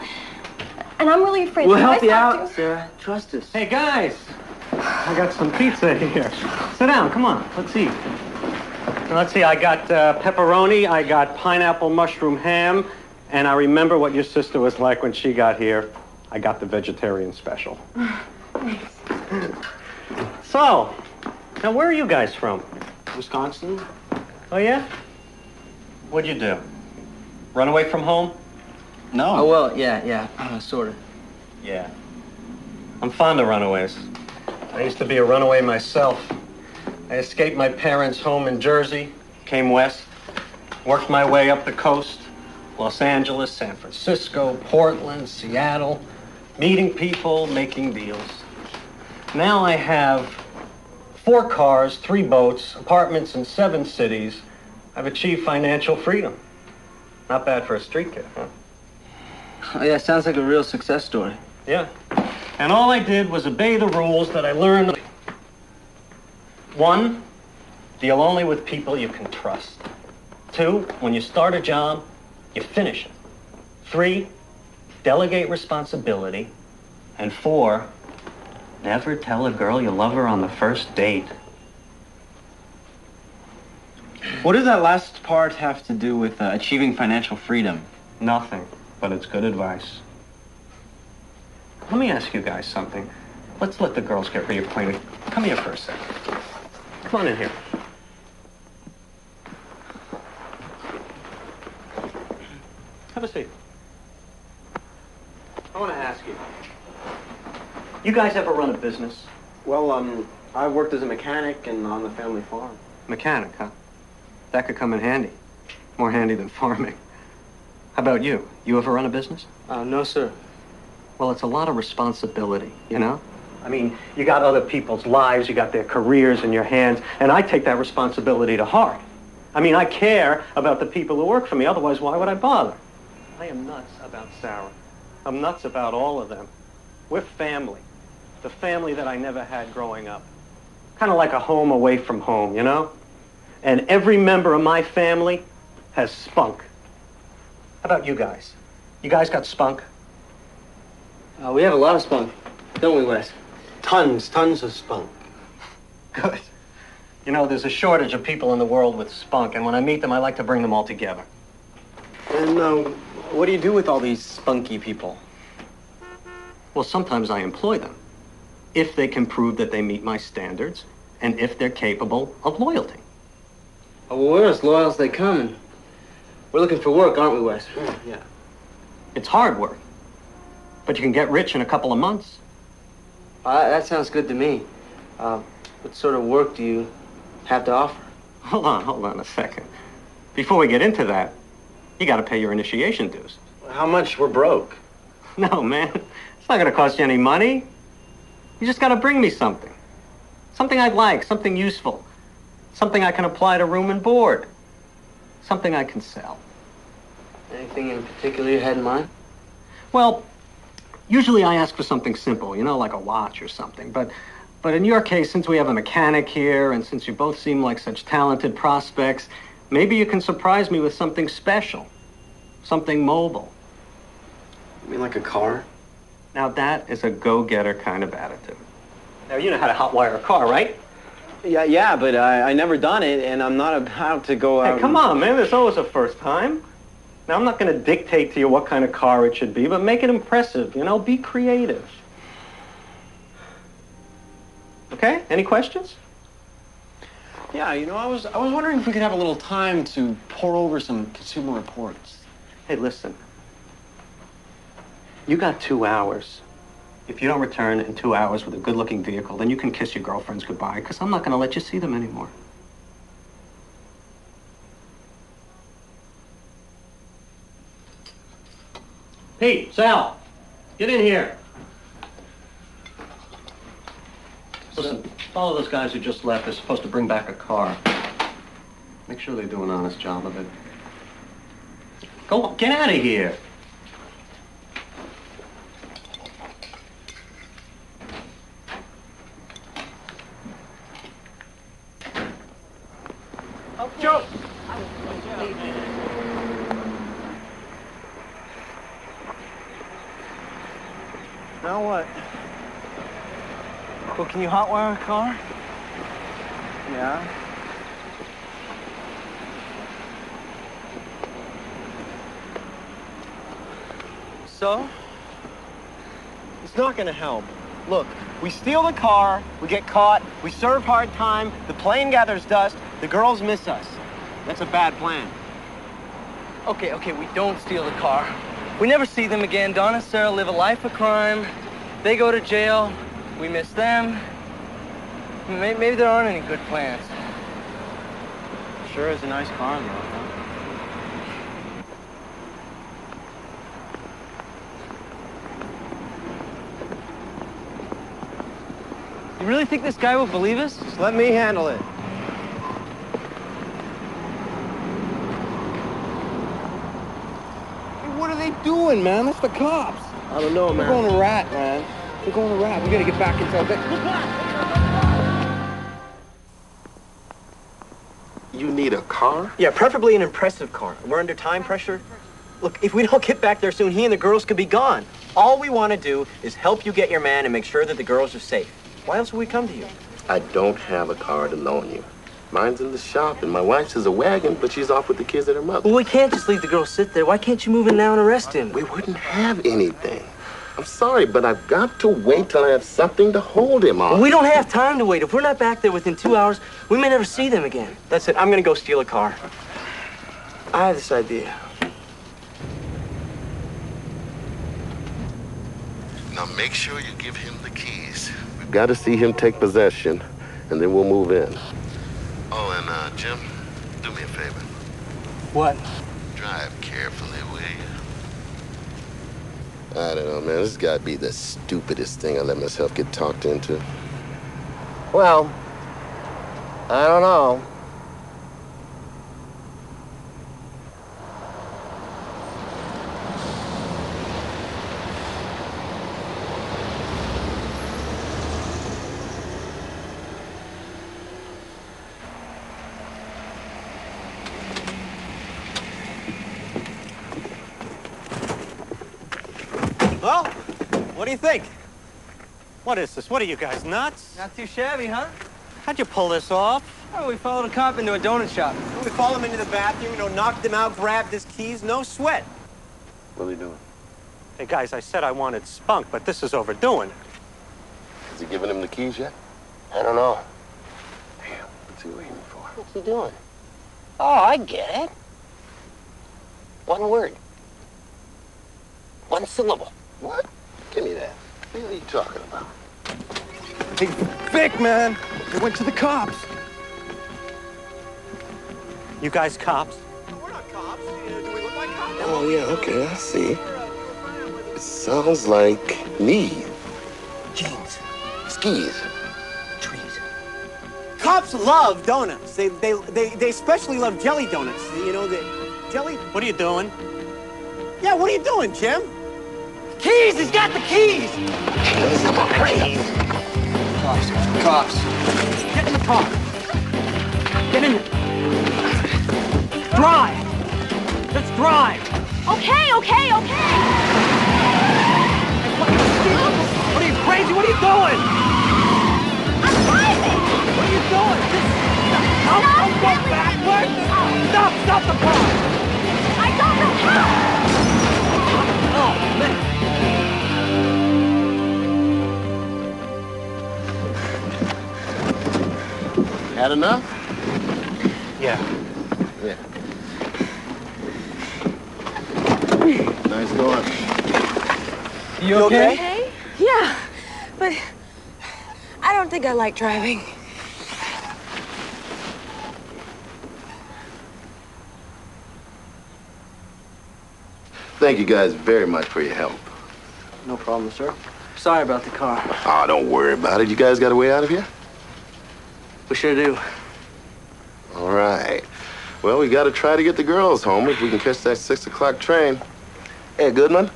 Speaker 19: And I'm really afraid.
Speaker 4: We'll help you out, Sarah. Trust us.
Speaker 3: Hey, guys. I got some pizza here. Sit down. Come on. Let's eat. Let's see. I got pepperoni. I got pineapple mushroom ham. And I remember what your sister was like when she got here. I got the vegetarian special.
Speaker 19: Thanks.
Speaker 3: So, now where are you guys from?
Speaker 4: Wisconsin.
Speaker 3: Oh, yeah? What'd you do? Run away from home?
Speaker 4: No. Oh, well, yeah, sort of.
Speaker 3: Yeah. I'm fond of runaways. I used to be a runaway myself. I escaped my parents' home in Jersey, came west, worked my way up the coast, Los Angeles, San Francisco, Portland, Seattle, meeting people, making deals. Now I have 4 cars, 3 boats, apartments in 7 cities. I've achieved financial freedom. Not bad for a street kid, huh?
Speaker 4: Oh, yeah, sounds like a real success story.
Speaker 3: Yeah. And all I did was obey the rules that I learned. 1, deal only with people you can trust. 2, when you start a job, you finish it. 3, delegate responsibility. And 4, never tell a girl you love her on the first date.
Speaker 4: What does that last part have to do with achieving financial freedom?
Speaker 3: Nothing, but it's good advice. Let me ask you guys something. Let's let the girls get reacquainted. Come here for a second. Come on in here. Have a seat. I want to ask you. You guys ever run a business?
Speaker 7: Well, I worked as a mechanic and on the family farm.
Speaker 3: Mechanic, huh? That could come in handy. More handy than farming. How about you? You ever run a business?
Speaker 7: No, sir.
Speaker 3: Well, it's a lot of responsibility, you know? I mean, you got other people's lives, you got their careers in your hands, and I take that responsibility to heart. I mean, I care about the people who work for me, otherwise why would I bother? I am nuts about Sarah. I'm nuts about all of them. We're family. The family that I never had growing up. Kind of like a home away from home, you know? And every member of my family has spunk. How about you guys? You guys got spunk?
Speaker 4: We have a lot of spunk, don't we, Wes? Tons of spunk.
Speaker 3: Good. You know, there's a shortage of people in the world with spunk, and when I meet them, I like to bring them all together.
Speaker 4: And
Speaker 7: What do you do with all these spunky people?
Speaker 3: Well, sometimes I employ them, if they can prove that they meet my standards, and if they're capable of loyalty.
Speaker 4: Oh, well, we're as loyal as they come, and we're looking for work, aren't we, Wes?
Speaker 3: Yeah. It's hard work, but you can get rich in a couple of months.
Speaker 4: That sounds good to me. What sort of work do you have to offer?
Speaker 3: Hold on a second. Before we get into that, you got to pay your initiation dues.
Speaker 7: How much? We're broke.
Speaker 3: No, man. It's not going to cost you any money. You just got to bring me something. Something I'd like, something useful. Something I can apply to room and board. Something I can sell.
Speaker 4: Anything in particular you had in mind?
Speaker 3: Well, usually I ask for something simple, you know, like a watch or something. But in your case, since we have a mechanic here, and since you both seem like such talented prospects, maybe you can surprise me with something special. Something mobile.
Speaker 7: You mean like a car?
Speaker 3: Now that is a go-getter kind of attitude. Now, you know how to hotwire a car, right?
Speaker 7: Yeah, but I never done it, and I'm not about to go out.
Speaker 3: Hey, come on, man. There's always a first time. Now, I'm not going to dictate to you what kind of car it should be, but make it impressive, you know? Be creative. Okay? Any questions?
Speaker 7: Yeah, you know, I was wondering if we could have a little time to pour over some Consumer Reports.
Speaker 3: Hey, listen. You got 2 hours. If you don't return in 2 hours with a good-looking vehicle, then you can kiss your girlfriends goodbye, because I'm not going to let you see them anymore. Pete, Sal, get in here. Listen, follow those guys who just left. They're supposed to bring back a car. Make sure they do an honest job of it. Go, get out of here.
Speaker 8: Joe!
Speaker 7: Now what? Well, can you hotwire a car? Yeah. So? It's not gonna help. Look, we steal the car, we get caught, we serve hard time, the plane gathers dust, the girls miss us. That's a bad plan.
Speaker 4: Okay, we don't steal the car. We never see them again. Don and Sarah live a life of crime. They go to jail. We miss them. Maybe there aren't any good plans.
Speaker 7: Sure is a nice car, though, huh?
Speaker 4: You really think this guy will believe us?
Speaker 7: Just let me handle it.
Speaker 4: What are they doing, man? That's the cops.
Speaker 7: I don't know, man.
Speaker 4: We're going to rat, man. We're going to rat. We got to get back into our bed.
Speaker 21: You need a car?
Speaker 7: Yeah, preferably an impressive car. We're under time pressure. Look, if we don't get back there soon, he and the girls could be gone. All we want to do is help you get your man and make sure that the girls are safe. Why else would we come to you?
Speaker 21: I don't have a car to loan you. Mine's in the shop, and my wife's is a wagon, but she's off with the kids at her mother.
Speaker 4: Well, we can't just leave the girl sit there. Why can't you move in now and arrest him?
Speaker 21: We wouldn't have anything. I'm sorry, but I've got to wait till I have something to hold him on.
Speaker 4: Well, we don't have time to wait. If we're not back there within 2 hours, we may never see them again.
Speaker 7: That's it. I'm going to go steal a car.
Speaker 4: I have this idea.
Speaker 21: Now make sure you give him the keys. We've got to see him take possession, and then we'll move in. Oh, and Jim, do me a favor.
Speaker 4: What?
Speaker 21: Drive carefully, will you? I don't know, man. This has got to be the stupidest thing I let myself get talked into.
Speaker 4: Well, I don't know.
Speaker 7: Well, what do you think? What is this? What are you guys, nuts?
Speaker 4: Not too shabby, huh?
Speaker 7: How'd you pull this off?
Speaker 4: Oh, we followed a cop into a donut shop.
Speaker 7: We followed him into the bathroom, knocked him out, grabbed his keys, no sweat.
Speaker 21: What are they doing?
Speaker 3: Hey, guys, I said I wanted spunk, but this is overdoing it.
Speaker 21: Has he given him the keys yet?
Speaker 4: I don't know.
Speaker 21: Damn, what's he waiting for?
Speaker 4: What's he doing? Oh, I get it. One word. One syllable.
Speaker 21: What? Give me that. What are you talking about?
Speaker 3: Hey, Vic, man. They went to the cops. You guys cops?
Speaker 21: Oh, yeah, okay, I see. It sounds like me.
Speaker 4: Jeans.
Speaker 21: Skis.
Speaker 4: Trees.
Speaker 7: Cops love donuts. They especially love jelly donuts. You know, the jelly...
Speaker 3: What are you doing?
Speaker 7: Yeah, what are you doing, Jim? Keys! He's got the keys!
Speaker 4: Keys. Cops. Cops.
Speaker 7: Get in the car. Get in. Drive. Let's drive.
Speaker 17: Okay.
Speaker 7: What are you, crazy? What are you doing?
Speaker 17: I'm driving.
Speaker 7: What are you doing? Don't go backwards. Stop the car.
Speaker 17: I don't know how.
Speaker 7: Oh, man.
Speaker 21: Had enough?
Speaker 3: Yeah.
Speaker 21: Yeah. Nice going.
Speaker 7: You okay?
Speaker 12: Okay? Yeah, but I don't think I like driving.
Speaker 21: Thank you guys very much for your help.
Speaker 4: No problem, sir. Sorry about the car.
Speaker 21: Oh, don't worry about it. You guys got a way out of here?
Speaker 4: We sure do.
Speaker 21: All right. Well, we got to try to get the girls home if we can catch that 6 o'clock train. Hey, Goodman,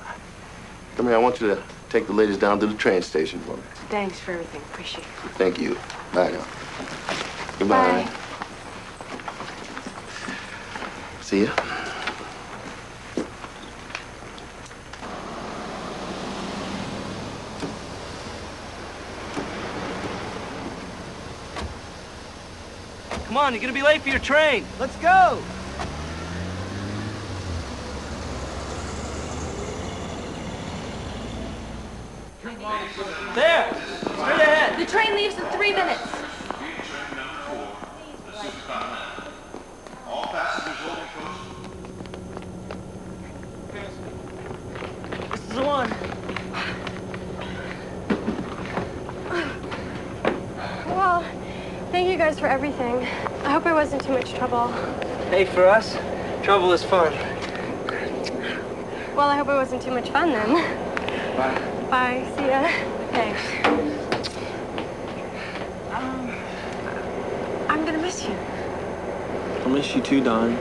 Speaker 21: come here. I want you to take the ladies down to the train station for me.
Speaker 12: Thanks for everything. Appreciate it.
Speaker 21: Thank you. Bye now. Goodbye.
Speaker 12: Bye.
Speaker 21: See ya.
Speaker 4: Come on, you're gonna be late for your train.
Speaker 7: Let's go.
Speaker 4: There! Straight ahead!
Speaker 17: The train leaves in 3 minutes.
Speaker 15: All passengers will coach.
Speaker 4: This is the one.
Speaker 19: Well, thank you guys for everything. I hope I wasn't too much trouble.
Speaker 4: Hey, for us, trouble is fun.
Speaker 19: Well, I hope it wasn't too much fun then.
Speaker 4: Bye.
Speaker 19: Bye. See ya.
Speaker 12: Thanks. I'm gonna miss you.
Speaker 4: I'll miss you too, Don.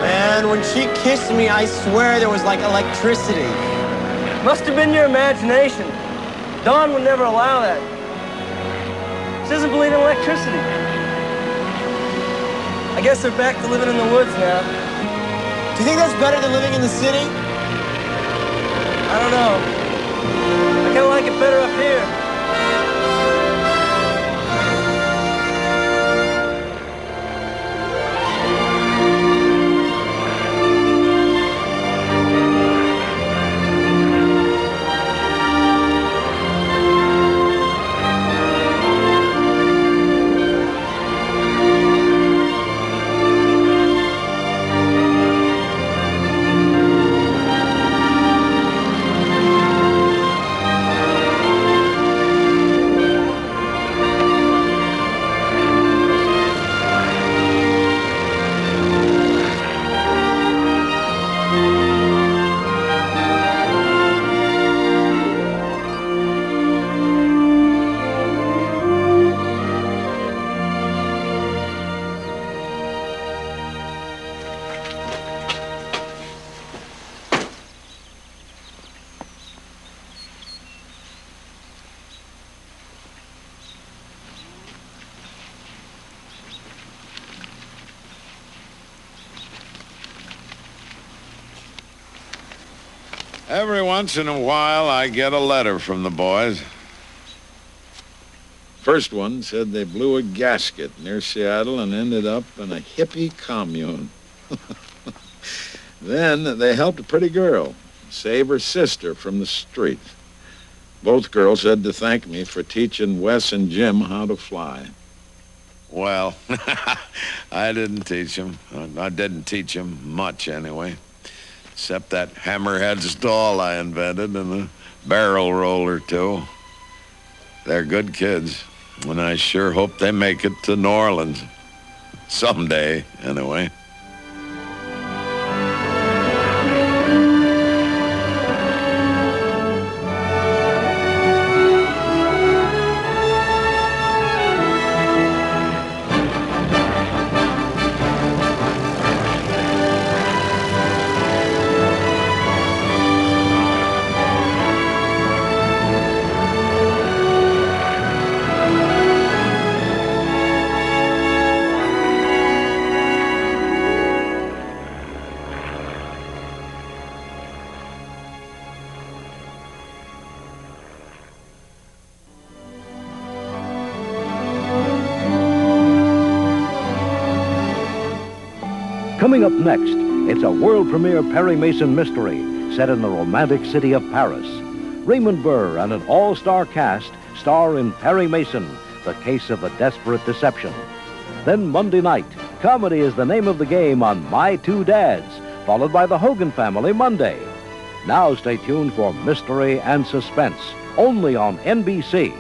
Speaker 7: Man, when she kissed me, I swear there was like electricity.
Speaker 4: Must have been your imagination. Dawn would never allow that. She doesn't believe in electricity. I guess they're back to living in the woods now.
Speaker 7: Do you think that's better than living in the city?
Speaker 4: I don't know. I kind of like it better up here.
Speaker 5: Every once in a while, I get a letter from the boys. First one said they blew a gasket near Seattle and ended up in a hippie commune. Then they helped a pretty girl save her sister from the streets. Both girls had to thank me for teaching Wes and Jim how to fly. Well, I didn't teach them. I didn't teach them much, anyway. Except that hammerhead stall I invented and the barrel roller, too. They're good kids, and I sure hope they make it to New Orleans. Someday, anyway.
Speaker 1: Coming up next, it's a world premiere Perry Mason mystery set in the romantic city of Paris. Raymond Burr and an all-star cast star in Perry Mason, The Case of a Desperate Deception. Then Monday night, comedy is the name of the game on My Two Dads, followed by The Hogan Family Monday. Now stay tuned for Mystery and Suspense, only on NBC.